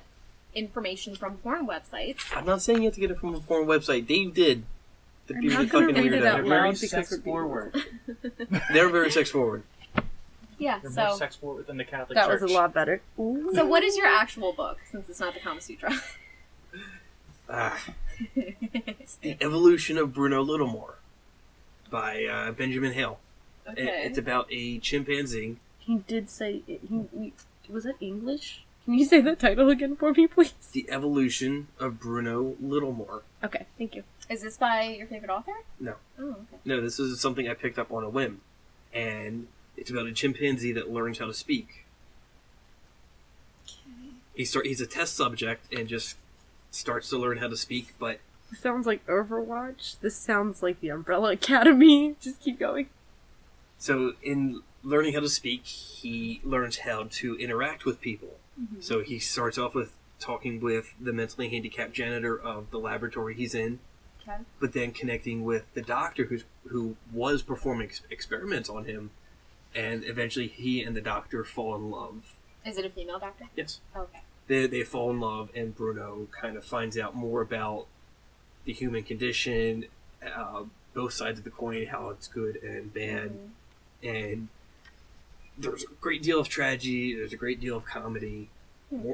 information from porn websites. I'm not saying you have to get it from a porn website. Dave did. The I'm really not gonna fucking read it weirdo. out They're loud very because sex we're being- forward. They're very sex forward. Yeah, They're more so sex forward than the Catholic That Church. was a lot better. Ooh. so what is your actual book, since it's not the Kama Sutra? It's The Evolution of Bruno Littlemore by Benjamin Hale. Okay. It's about a chimpanzee. He did say was it English? Can you say the title again for me, please? The Evolution of Bruno Littlemore. Okay, thank you. Is this by your favorite author? No. Oh, okay. No, this is something I picked up on a whim. And it's about a chimpanzee that learns how to speak. He's a test subject and just starts to learn how to speak, but This sounds like Overwatch. This sounds like the Umbrella Academy. Just keep going. so in learning how to speak, he learns how to interact with people. Mm-hmm. So he starts off with talking with the mentally handicapped janitor of the laboratory he's in, Okay. but then connecting with the doctor who was performing experiments on him, and eventually he and the doctor fall in love. Is it a female doctor? Yes. Okay. They fall in love, and Bruno kind of finds out more about the human condition, both sides of the coin, how it's good and bad, and there's a great deal of tragedy, there's a great deal of comedy,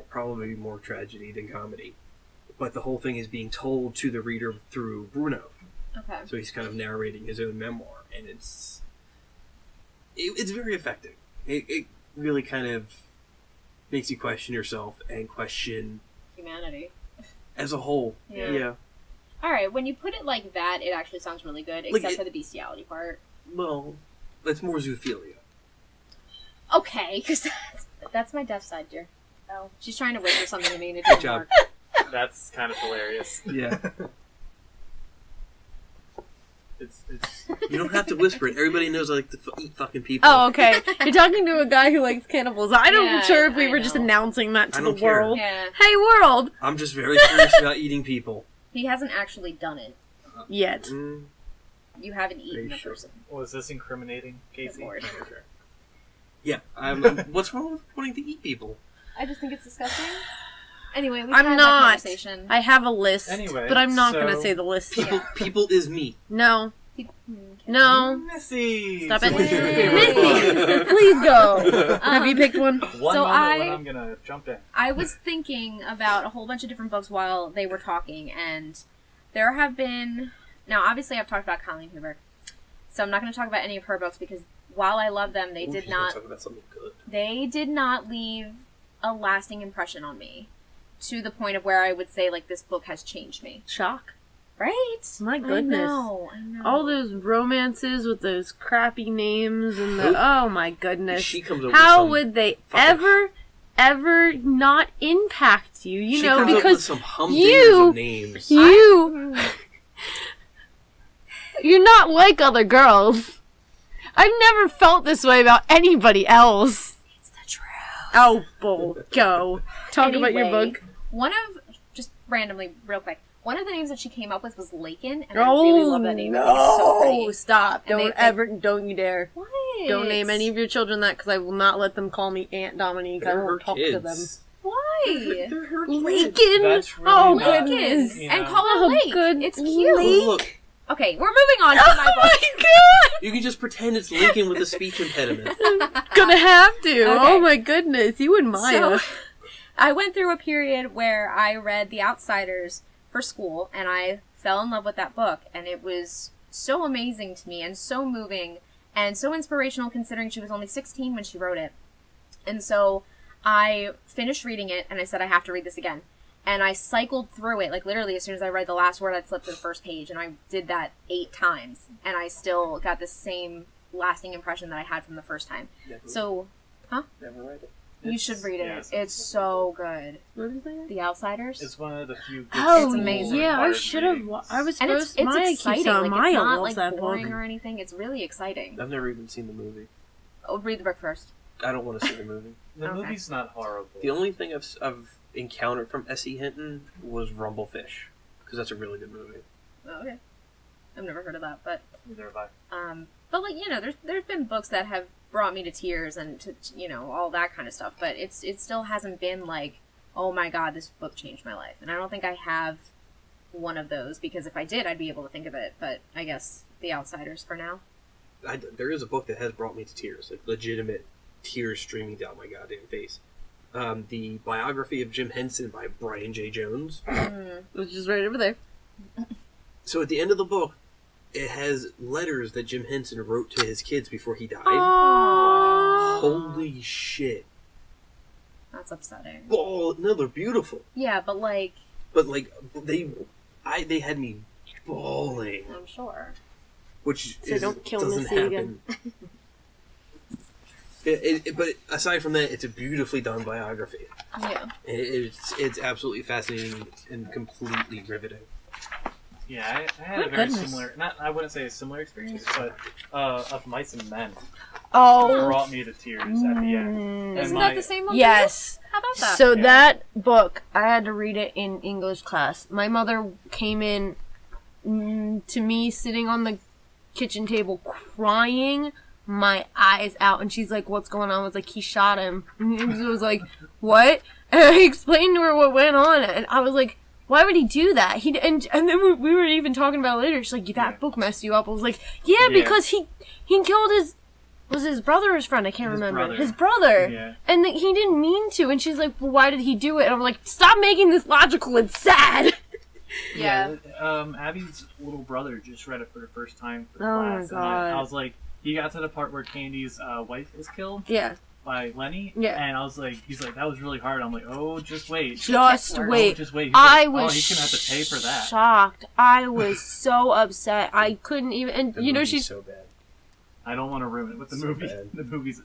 probably more tragedy than comedy, but the whole thing is being told to the reader through Bruno. Okay. So he's kind of narrating his own memoir, and it's very effective. It really kind of makes you question yourself and question Humanity. as a whole. Yeah. All right. When you put it like that, it actually sounds really good, except it- for the bestiality part. Well, it's more zoophilia. Okay, because that's my deaf side, dear. Oh, she's trying to whisper something to me and it Good didn't job. work. That's kind of hilarious. Yeah. It's You don't have to whisper it. Everybody knows I like to eat fucking people. Oh, okay. You're talking to a guy who likes cannibals. I don't Yeah, sure if we I were just know. announcing that to I the don't care. world. Yeah. Hey, world! I'm just very curious about eating people. He hasn't actually done it. Yet. Mm, You haven't eaten Very a sure. person. was this incriminating, Casey? Good lord. Sure. yeah. What's wrong with wanting to eat people? I just think it's disgusting. Anyway, we've I'm had not. that conversation. I have a list, Anyway, but I'm not so- going to say the list. People is me. No. Okay. No. Missy! Stop So it. what's your favorite Missy, book? please go. Have you picked one? One So moment when I'm gonna jump in. I was thinking about a whole bunch of different books while they were talking, and there have been... Now, obviously, I've talked about Colleen Hoover, so I'm not going to talk about any of her books, because while I love them, they did not... Talk about something good. They did not leave a lasting impression on me, to the point of where I would say, like, this book has changed me. Shock. Right? My goodness. I know. All those romances with those crappy names and the... Oh, my goodness. She comes up How with some would they fucking- ever not impact you? You she know, comes up with because some humdingers you- of names. you're not like other girls. I've never felt this way about anybody else. It's the truth. Oh, bull. Go. Talk about your Anyway, book. One of... Just randomly, real quick. One of the names that she came up with was Lakin, and I really love that name. I think it's so pretty. Stop. And Don't you dare. What? Don't name any of your children that, because I will not let them call me Aunt Dominique. I They're her won't talk to them. kids. Why? They're her kids. Lincoln! That's really Oh, not, goodness. you And know. call her Oh, Lake. good. It's cute. Lake. Look, Okay, we're moving on to Oh my my book. god! you can just pretend it's Lincoln with a speech impediment. Gonna have to. Okay. Oh my goodness. You and Maya. So, I went through a period where I read The Outsiders for school, and I fell in love with that book, and it was so amazing to me, and so moving, and so inspirational considering she was only 16 when she wrote it. And so I finished reading it, and I said, I have to read this again. And I cycled through it, like literally as soon as I read the last word, I'd flip to the first page, and I did that 8 times, and I still got the same lasting impression that I had from the first time. So, Never read it. you should read it. yeah, It's so good. What is that? The Outsiders. It's one of the few good Oh, It's amazing. yeah, I required should have. readings. I was And supposed it's Maya keeps exciting. telling Like, Maya it's not loves like that boring book. or anything. It's really exciting. I've never even seen the movie. Oh, read the book first. I don't want to see the movie. The Okay. movie's not horrible. The only thing I've encountered from S.E. Hinton was Rumblefish, because that's a really good movie. Oh, okay. I've never heard of that, but Neither have I. but like there's been books that have brought me to tears and to all that kind of stuff, but it still hasn't been like, oh my god, this book changed my life, and I don't think I have one of those, because if I did, I'd be able to think of it. But I guess The Outsiders for now. There is a book that has brought me to tears, like legitimate tears streaming down my goddamn face. The biography of Jim Henson by Brian J. Jones. Which is right over there. So at the end of the book, it has letters that Jim Henson wrote to his kids before he died. Aww. Holy shit. That's upsetting. Oh, no, they're beautiful. Yeah, but like, But like they had me bawling, I'm sure. which So don't kill doesn't Missy happen. But aside from that, it's a beautifully done biography. Yeah. It's absolutely fascinating and completely riveting. Yeah, I had My a very goodness. similar, I wouldn't say a similar experience, but of Mice and Men Oh. brought me to tears at the end. And Isn't my- that the same one? Yes. How about that? So Yeah. that book, I had to read it in English class. My mother came in to me sitting on the kitchen table crying my eyes out, and she's like, "What's going on?" I was like, "He shot him." And I was like, "What?" And I explained to her what went on, and I was like, "Why would he do that?" And then we were even talking about it later. She's like, "That Yeah. book messed you up." I was like, "Yeah, Yeah. because he killed his brother or his friend? I can't His remember. brother. His brother." Yeah. And he didn't mean to. And she's like, well, why did he do it? And I'm like, stop making this logical. It's sad. Yeah. Abby's little brother just read it for the first time for Oh my class. God. And I was like, he got to the part where Candy's wife is killed Yeah. by Lenny. Yeah. And I was like, he's like, that was really hard. I'm like, oh, just wait. Just Oh, wait. Just wait. He's I like, was oh, he's gonna have to pay for that. shocked. I was so upset. I couldn't even. And The you know, movie's she's. so bad. I don't want to ruin it with the So movie. bad. The book is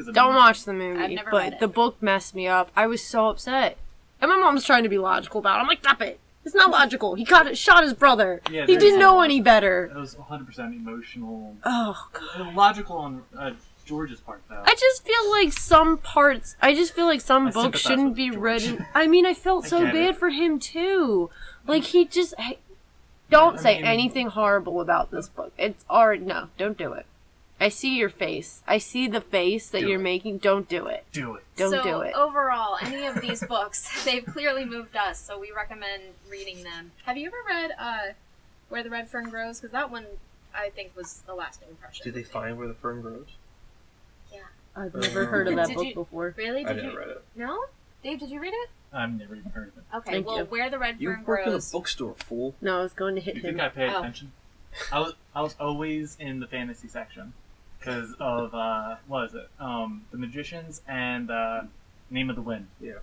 amazing. Don't watch the movie. I've never but read it. the book messed me up. I was so upset. And my mom's trying to be logical about it. I'm like, stop it. It's not logical. He shot his brother. Yeah, He there's didn't know a- any better. It was 100% emotional. Oh, God. Logical on George's part, though. I just feel like some parts. I just feel like some I books sympathize shouldn't with be George. read. I mean, I felt I so get bad it. for him too. Like he just don't I say mean- anything horrible about this book. It's already no. Don't do it. I see your face. I see the face that you're making. Don't do it. Do it. Don't do it. Overall, any of these books, they've clearly moved us, so we recommend reading them. Have you ever read Where the Red Fern Grows? Because that one, I think, was a lasting impression. Did they find where the fern grows? Yeah. I've never heard of that Did book you- before. Really? I Did never you? read it. No? Dave, did you read it? I've never even heard of it. Okay, Thank well, you. Where the Red You Fern work in a Grows. bookstore, fool. No, I was going to hit You him. think I paid Oh. attention? I was always in the fantasy section because of what is it? The Magicians and Name of the Wind. Yeah.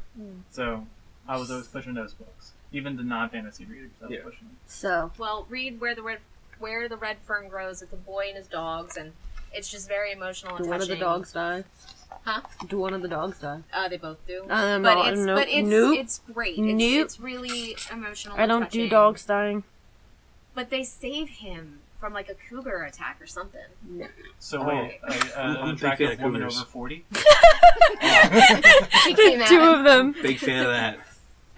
So I was always pushing those books, even the non-fantasy readers. I was Yeah. pushing them. So, Well, read Where the Red Fern Grows. It's a boy and his dogs, and it's just very emotional and do touching. one of the dogs die? Huh? Do one of the dogs die? They both do. No, But it's nope. but it's Nope. it's great. Nope. It's really emotional. I and don't touching. do dogs dying. But they save him from like a cougar attack or something. So Oh. wait, I'm a an big attractive fan of woman cougars. over 40? She came at Two him. of them. Big fan of that.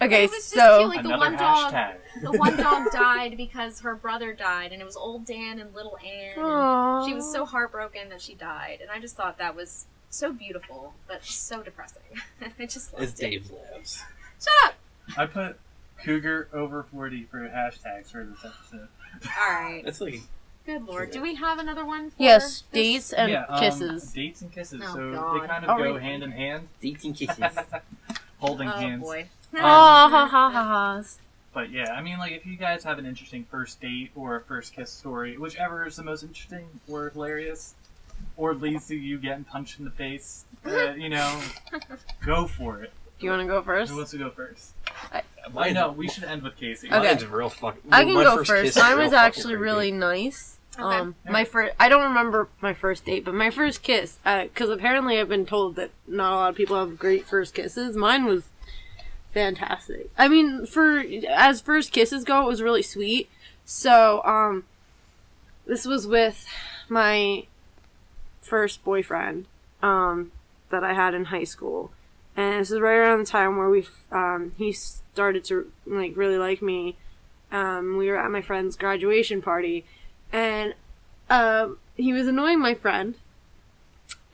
Okay, It was just so cute, like the Another one dog. hashtag. The one dog died because her brother died, and it was old Dan and little Ann. And Aww. she was so heartbroken that she died, and I just thought that was so beautiful, but so depressing. I just loved It's it. Dave's Labs. Shut up. I put cougar over 40 for hashtags for this episode. All right. That's like Good lord. Do we have another one? For yes, this? dates and kisses. Dates and kisses. Oh, so God. they kind of Are go we- hand in hand, dating kisses. holding Oh hands. boy. Oh, ha ha ha ha's. But yeah, I mean, like, if you guys have an interesting first date or a first kiss story, whichever is the most interesting or hilarious, or leads to you getting punched in the face, go for it. Do you want to go first? Who wants to go first? Mine- No, we should end with Casey. Okay. Mine's real fucking. I can my go first first. kiss is Mine real was fucking actually creepy. really nice. Okay. My first, I don't remember my first date, but my first kiss, because apparently I've been told that not a lot of people have great first kisses. Mine was fantastic. I mean, as first kisses go, it was really sweet. So, this was with my first boyfriend, that I had in high school. And this is right around the time where he started to, like, really like me. We were at my friend's graduation party, and, he was annoying my friend,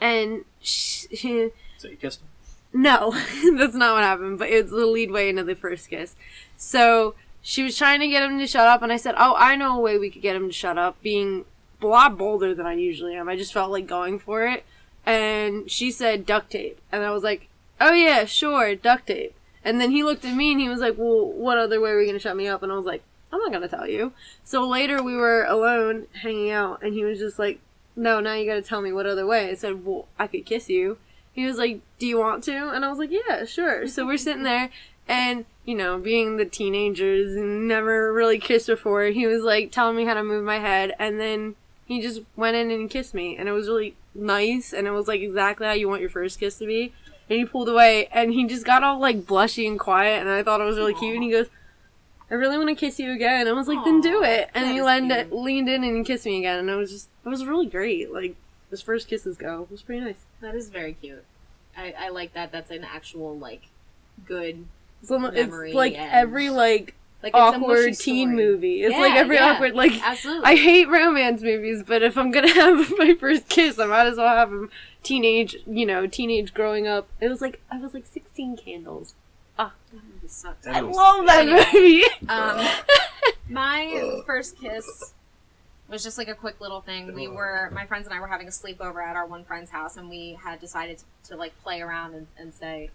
and So you kissed him? no, that's not what happened, but it was the lead way into the first kiss. So, she was trying to get him to shut up, and I said, oh, I know a way we could get him to shut up, being a lot bolder than I usually am. I just felt like going for it. And she said duct tape. And I was like, oh yeah, sure, duct tape. And then he looked at me and he was like, well, what other way are we going to shut me up? And I was like, I'm not going to tell you. So later we were alone hanging out and he was just like, no, now you got to tell me what other way. I said, well, I could kiss you. He was like, do you want to? And I was like, yeah, sure. So we're sitting there and, being the teenagers and never really kissed before, he was like telling me how to move my head. And then he just went in and kissed me. And it was really nice. And it was like exactly how you want your first kiss to be. And he pulled away and he just got all like blushy and quiet. And I thought it was really cute. And he goes, I really want to kiss you again. I was like, then do it. And that he is cute. leaned in and kissed me again. And it was really great. Like, as first kisses go, it was pretty nice. That is very cute. I like that. That's an actual, like, good memory. It's like and- every like Like, it's a mushy awkward teen story. movie. It's Yeah, like every yeah. awkward like. Absolutely. I hate romance movies, but if I'm gonna have my first kiss, I might as well have him teenage growing up. I was like 16 Candles. It sucks. I love that Anyway. movie. My first kiss was just like a quick little thing. My friends and I were having a sleepover at our one friend's house, and we had decided to like play around and say,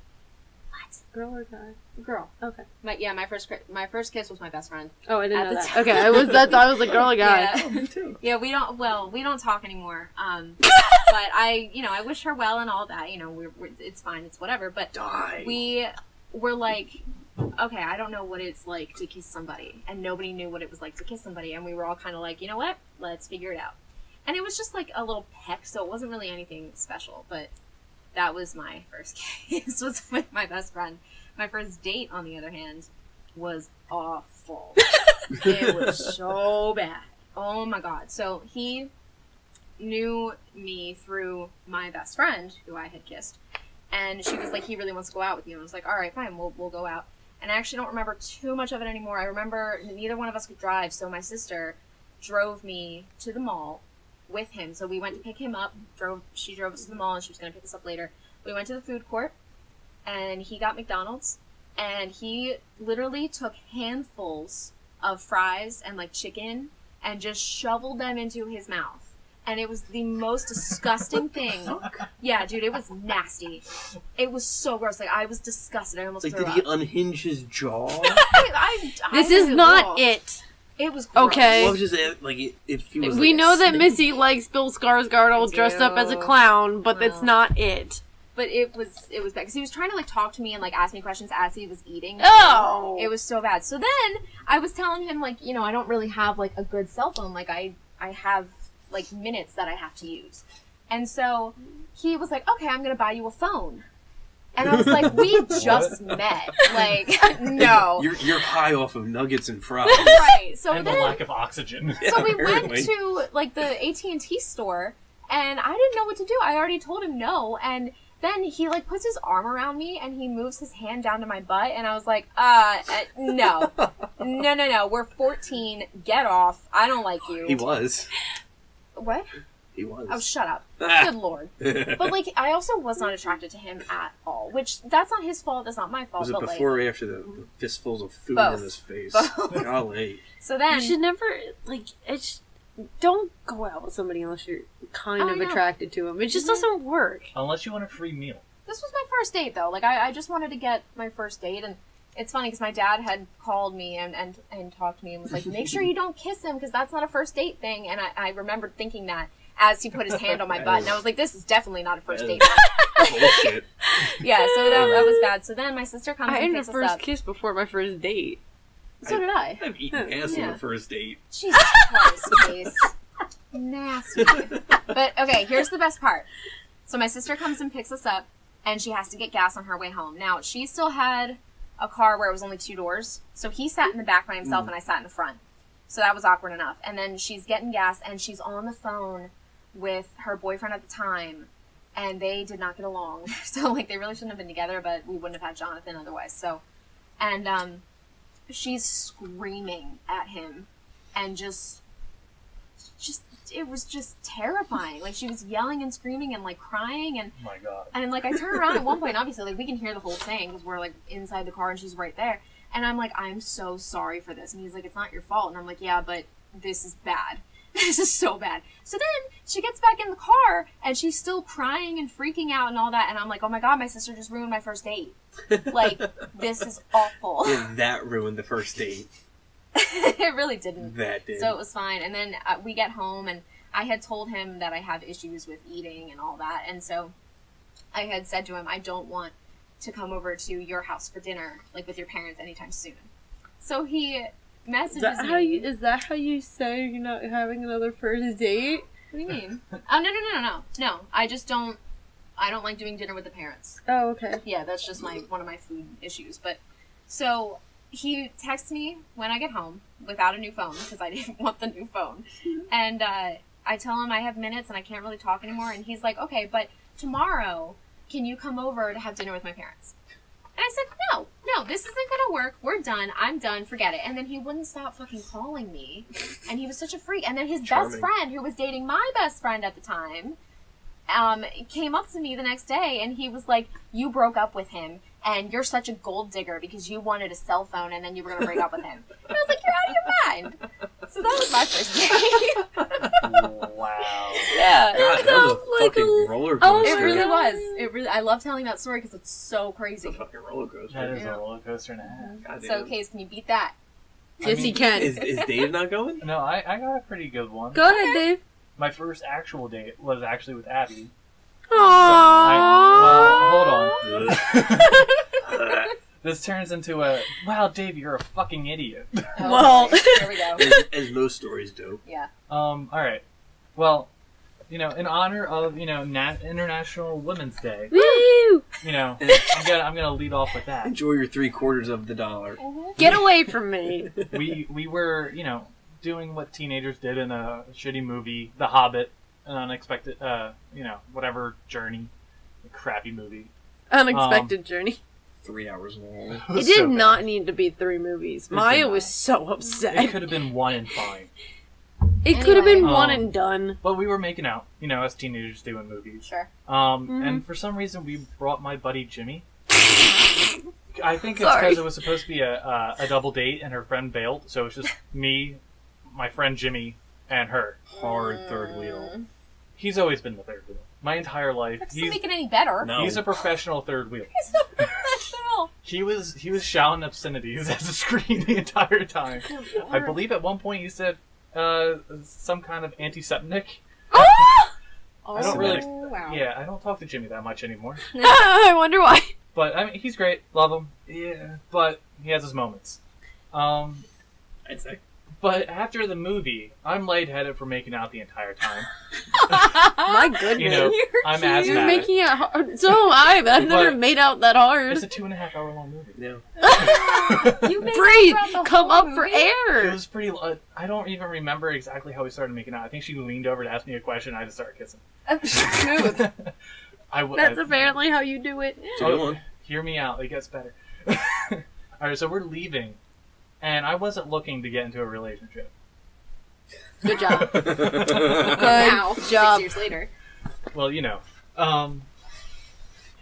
what? Girl or guy? Girl. Okay. My first kiss was my best friend. Oh, I didn't At know the that. time. Okay, I was like girl or guy. Yeah. Yeah, we don't talk anymore. But I wish her well and all that. It's fine. It's whatever. But Die. we were like, okay, I don't know what it's like to kiss somebody, and nobody knew what it was like to kiss somebody, and we were all kind of like, you know what? Let's figure it out. And it was just like a little peck, so it wasn't really anything special. But that was my first kiss. Was with my best friend. My first date, on the other hand, was awful. It was so bad. Oh my god. So he knew me through my best friend, who I had kissed, and she was like, he really wants to go out with you. And I was like, all right, fine, we'll go out. And I actually don't remember too much of it anymore. I remember neither one of us could drive, so my sister drove me to the mall, with him. So we went to pick him up. She drove us to the mall, and she was going to pick us up later. We went to the food court, and he got McDonald's, and he literally took handfuls of fries and like chicken and just shoveled them into his mouth. And it was the most disgusting thing. Yeah, dude, it was nasty. It was so gross. Like, I was disgusted. I almost Like, threw did up. he unhinge his jaw? This is not it. It was gross. Okay. Well, just like if he was. We like, know a that snake. Missy likes Bill Skarsgård all dressed up as a clown, but that's Well. not it. But it was bad. Because he was trying to, like, talk to me and, like, ask me questions as he was eating. Oh! It was so bad. So then, I was telling him, like, you know, I don't really have, like, a good cell phone. Like, I have, like, minutes that I have to use. And so, he was like, okay, I'm going to buy you a phone. And I was like, we just met. Like, no. You're high off of nuggets and fries. Right. So and then, the lack of oxygen. so we went Apparently. to, like, the AT&T store, and I didn't know what to do. I already told him no, and then he, like, puts his arm around me, and he moves his hand down to my butt, and I was like, no. No. We're 14. Get off. I don't like you. He was. What? He was. Oh, shut up. Ah. Good lord. But, like, I also was not attracted to him at all, which, that's not his fault, that's not my fault, Was it but, before like, or after the fistfuls of food Both. in his face? Both. Golly. so then, You should never, like, don't go out with somebody unless you're kind Oh, of I know. attracted to them. It just Mhm. doesn't work. Unless you want a free meal. this was my first date, though. Like, I just wanted to get my first date, and it's funny because my dad had called me and talked to me and was like, make sure you don't kiss him because that's not a first date thing. And I remembered thinking that as he put his hand on my butt, and I was like, this is definitely not a first date. Bullshit. Yeah, so that was bad. So then my sister comes I and had a picks us first up. kiss before my first date. So did I. I've eaten ass on Yeah. the first date. Jesus Christ, Case. Nasty. But okay, here's the best part. So my sister comes and picks us up, and she has to get gas on her way home. Now, she still had a car where it was only 2 doors, so he sat in the back by himself and I sat in the front. So that was awkward enough. And then she's getting gas, and she's on the phone with her boyfriend at the time, and they did not get along. So, like, they really shouldn't have been together, but we wouldn't have had Jonathan otherwise. So, and she's screaming at him, and just it was just terrifying. Like, she was yelling and screaming and, like, crying, and Oh my god. like, I turn around at one point, obviously, like, we can hear the whole thing because we're, like, inside the car and she's right there. And I'm like, I'm so sorry for this. And he's like, it's not your fault. And I'm like, yeah, but this is bad. This is so bad. So then she gets back in the car and she's still crying and freaking out and all that. And I'm like, oh my God, my sister just ruined my first date. Like, this is awful. And that ruined the first date. It really didn't. That did. So it was fine. And then we get home, and I had told him that I have issues with eating and all that. And so I had said to him, I don't want to come over to your house for dinner, like, with your parents anytime soon. So he messages me. Is that how you say you're not having another first date? What do you mean? Oh, no. I don't like doing dinner with the parents. Oh, okay. Yeah, that's just one of my food issues. But so he texts me when I get home without a new phone because I didn't want the new phone. And I tell him I have minutes and I can't really talk anymore. And he's like, okay, but tomorrow, can you come over to have dinner with my parents? And I said, no, this isn't going to work. We're done. I'm done. Forget it. And then he wouldn't stop fucking calling me. And he was such a freak. And then his Charming. best friend, who was dating my best friend at the time, came up to me the next day and he was like, you broke up with him and you're such a gold digger because you wanted a cell phone and then you were going to break up with him. And I was like, you're out of your mind. So that was my first date. Wow. Yeah. God, that was a like fucking a- roller oh, coaster. It really was. I love telling that story because it's so crazy. It's a fucking roller coaster. That is Yeah. a roller coaster and a half. God So, damn. Case, can you beat that? Yes, mean, he can. Is Dave not going? No, I got a pretty good one. Go ahead, Dave. My first actual date was actually with Abby. Aww. Well, hold on. This turns into a, wow, Dave, you're a fucking idiot. Oh, Well- okay. Here we go. as most stories do. Yeah. Alright. Well, in honor of, International Women's Day, Woo! I'm gonna lead off with that. Enjoy your $0.75. Get away from me. We were, doing what teenagers did in a shitty movie, The Hobbit, an unexpected, whatever journey, a crappy movie. Unexpected journey. 3 hours long. It did not need to be 3 movies. Maya was so It upset. could have been 1 and fine. It could have been Anyway. one and done. But we were making out, as teenagers do in movies. Sure. And for some reason, we brought my buddy Jimmy. I think it's Sorry. because it was supposed to be a double date, and her friend bailed, so it's just me, my friend Jimmy, and her. Hard third wheel. He's always been the third wheel. My entire life. That doesn't make it any better. No. He's a professional third wheel. He's so professional. He was shouting obscenities at the screen the entire time. I believe at one point he said some kind of antiseptic. I don't really. Wow. Yeah, I don't talk to Jimmy that much anymore. I wonder why. But I mean, he's great. Love him. Yeah, but he has his moments. I'd say. But after the movie, I'm lightheaded for making out the entire time. My goodness. I'm cute. asthmatic. You're making it hard. So am I, but I've never But- made out that hard. It's a 2.5 hour long movie. Yeah. You made Breathe! out throughout the Come whole up for movie? It air! was pretty. I don't even remember exactly how we started making out. I think she leaned over to ask me a question. And I just started kissing. Smooth. That's apparently how you do it. Go on. Hear me out. It gets better. All right, so we're leaving, and I wasn't looking to get into a relationship. Good job. Now, job. 6 years later. Well,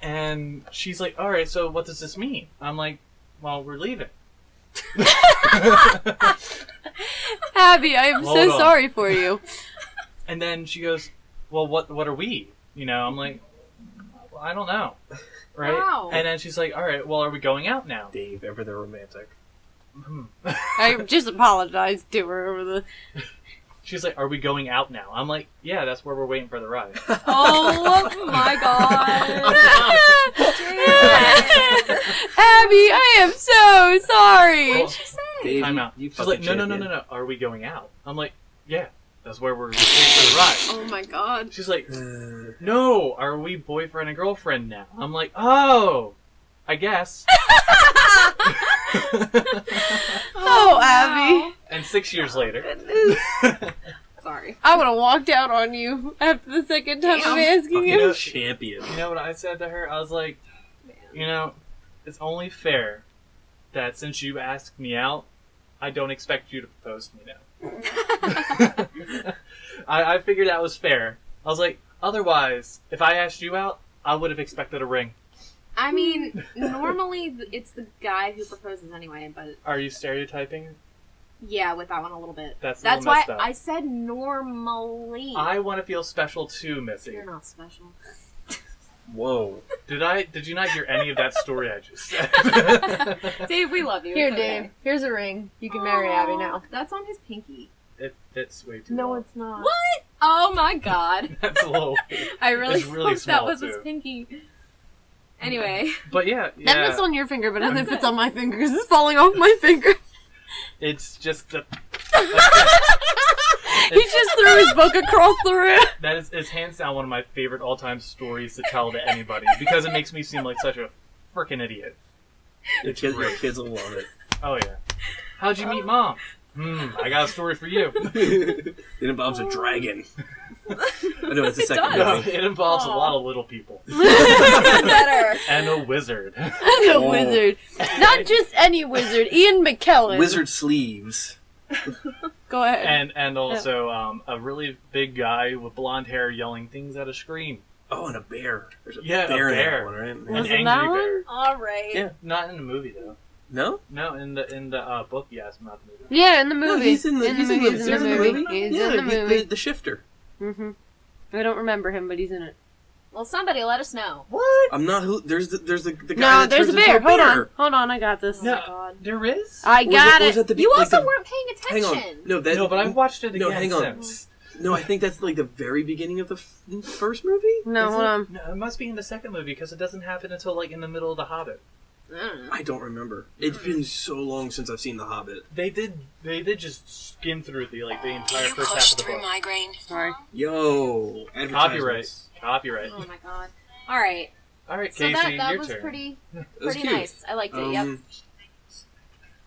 and she's like, "All right, so what does this mean?" I'm like, "Well, we're leaving." Abby, I am Hold so on. sorry for you. And then she goes, "Well, what are we?" I'm like, well, "I don't know." Right? Wow. And then she's like, "All right, well, are we going out now?" Dave, ever the romantic. I just apologized to her over the. She's like, "Are we going out now?" I'm like, "Yeah, that's where we're waiting for the ride." Oh my god. Abby, I am so sorry. Well, Dave, time out. you She's like, fucking no. champion. Are we going out? I'm like, "Yeah, that's where we're waiting for the ride." Oh my god. She's like, "No, are we boyfriend and girlfriend now?" I'm like, "Oh, I guess." Oh, Abby. And 6 years later, Sorry. I would have walked out on you after the second time Damn. of asking Fucking you. champion. you know what I said to her? I was like, it's only fair that since you asked me out, I don't expect you to propose to me now. I figured that was fair. I was like, otherwise, if I asked you out, I would have expected a ring. I mean, normally it's the guy who proposes anyway, but Are you stereotyping? yeah, with that one a little bit. That's a little why messed up. I said normally. I want to feel special too, Missy. You're not special. Whoa. Did you not hear any of that story I just said? Dave, we love you. Here, It's okay. Dave. Here's a ring. You can marry Abby now. That's on his pinky. It fits way too No, well. it's not. What? Oh my god. That's a little. I really It's really thought that small, was his too. pinky. Anyway. But yeah, That fits on your finger, but nothing fits on my finger 'cause it's falling off my finger. it's just the. He just threw his book across the room. That is hands down one of my favorite all-time stories to tell to anybody because it makes me seem like such a freaking idiot. Your great. kids will love it. Oh yeah. How'd you meet Mom? I got a story for you. It involves a dragon. I know it's the It second does. movie. It involves a lot of little people Better. and a wizard. The wizard. Not just any wizard. Ian McKellen. Wizard sleeves. Go ahead. And also a really big guy with blonde hair yelling things at a screen. Oh, and a bear. There's a Yeah, bear a in bear. that one, right? An Was it angry that bear. Alright. Yeah. Not in the movie though. No? No, in the book, yes, not the movie. Yeah, in the movie. No, he's in the He's in the movie. He's yeah, in the movie. The shifter. Mm-hmm. I don't remember him, but he's in it. Well, somebody let us know. What? I'm not who. There's the guy No, that there's turns a bear. into Hold on, I got this. Oh my god. There is? I got Was it. that the You like also the- weren't paying Hang attention. on. No, No, but I've watched it again No, hang on. since. No, I think that's like the very beginning of the first movie. No, Is hold it? on. No, it must be in the second movie because it doesn't happen until like in the middle of The Hobbit. I don't know. I don't remember. It's been so long since I've seen The Hobbit. They did just skim through the entire You first half push of the through book. migraine. Sorry. Yo, advertisements. Copyright. Oh my god. Alright. All right, So Casey, that your was turn. pretty That was cute. nice. I liked it, yep.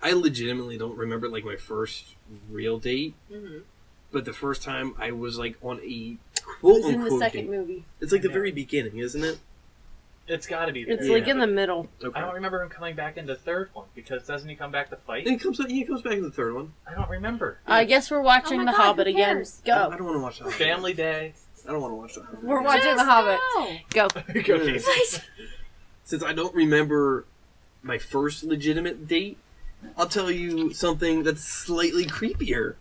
I legitimately don't remember like my first real date, Mm-hmm. but the first time I was like on a It quote was in the unquote second date. movie. It's like the very beginning, isn't it? It's got to be. It's there. like in the middle. Okay. I don't remember him coming back in the third one because doesn't he come back to fight? And he comes back in the third one. I don't remember. I guess we're watching Oh my The God, Hobbit who again. cares? I Go. don't want to watch that. Family Day. I don't want to watch that. We're watching Just The Hobbit. go. Go. Go, Casey. Since I don't remember my first legitimate date, I'll tell you something that's slightly creepier.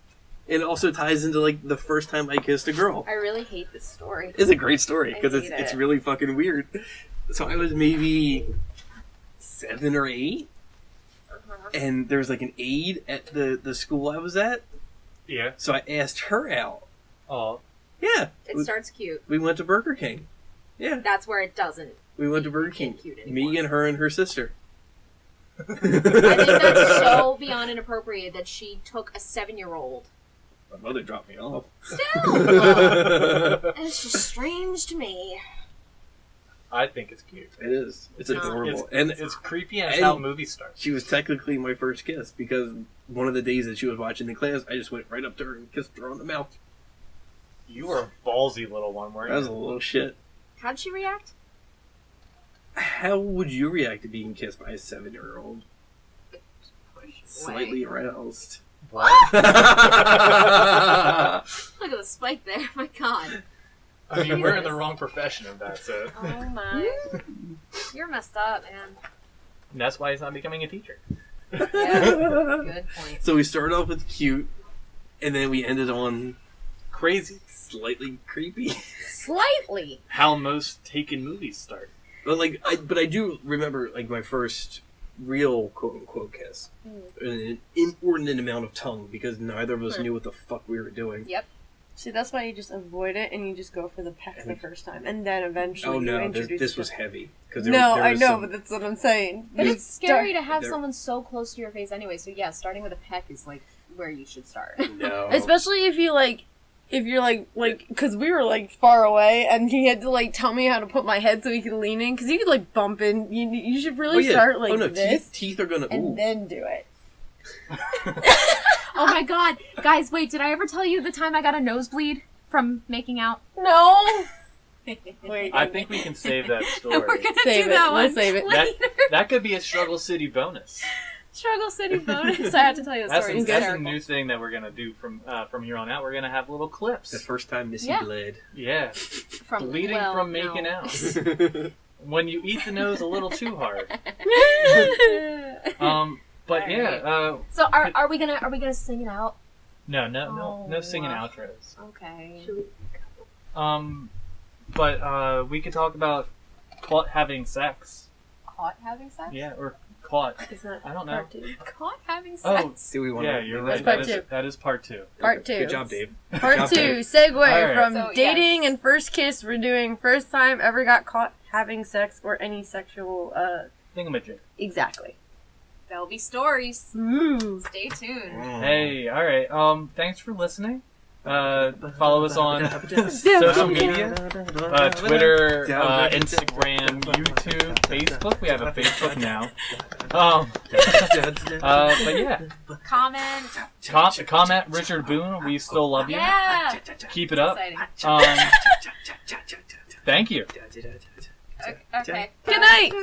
It also ties into like the first time I kissed a girl. I really hate this story. It's a great story because I hate it's it. really fucking weird. So I was maybe 7 or 8, and there was like an aide at the school I was at. Yeah. So I asked her out. Oh. Yeah, It starts cute. we went to Burger King. Yeah, That's where it doesn't. we went to Burger Ain't King. cute anymore. Me and her and her sister. I think that's so beyond inappropriate that she took a 7-year-old. My mother dropped me off. Still, it's just strange to me. I think it's cute. It is. It's No. adorable. It's creepy and it's and- how movies start. She was technically my first kiss because one of the days that she was watching the class, I just went right up to her and kissed her on the mouth. You were a ballsy little one, weren't That was you? a little shit. How'd she react? How would you react to being kissed by a 7-year-old? Slightly aroused. What? Look at the spike there. My God. I mean, we're in the wrong profession if that's it. Oh my. You're messed up, man. And that's why he's not becoming a teacher. Yeah. Good point. So we started off with cute, and then we ended on Crazy. slightly creepy. Slightly. How most taken movies start. But I do remember like my first real quote unquote kiss. An inordinate amount of tongue because neither of us knew what the fuck we were doing. Yep. See, that's why you just avoid it and you just go for the peck the first time, and then eventually Oh you no, introduce. this was yourself. heavy. Cause No, there I was know, some- but that's what I'm saying. But You it's scary start- to have there- someone so close to your face anyway. So yeah, starting with a peck is like where you should start. no. Especially if you're like, because we were like far away, and he had to like tell me how to put my head so he could lean in, because you could like bump in. You should really start like this, teeth are gonna. and Ooh. then do it. Oh my God, guys! Wait, did I ever tell you the time I got a nosebleed from making out? No. Wait. I think we can save that story. We're gonna Save do it. that We'll one save it. later. That could be a Struggle City bonus. Struggle City bonus. I have to tell you the That's, story. a, It's that's a hysterical. new thing that we're gonna do from here on out. We're gonna have little clips. The first time Missy Yeah. bled. Yeah, From bleeding well, from no. making out. When you eat the nose a little too hard. But All yeah, So are we gonna sing it out? no singing Oh. outros. Okay. But we could talk about caught having sex. Caught having sex? Yeah, or caught. Is that I don't know. part 2? Caught having Oh, sex. Do we want? yeah, you're That's right. part 2. That is part 2. Part 2. Good job, Dave. Part Job, 2. Dave. Segue Alright. from So, dating yes. and first kiss. We're doing first time ever got caught having sex or any sexual. Thingamajig. Exactly. There'll be stories. Ooh. Stay tuned. Hey, all right. Thanks for listening. Follow us on social media, Twitter, Instagram, YouTube, Facebook. We have a Facebook now. But yeah, comment Richard Boone. We still love you. Yeah. Keep it up. Exciting. Thank you. Okay. Good night.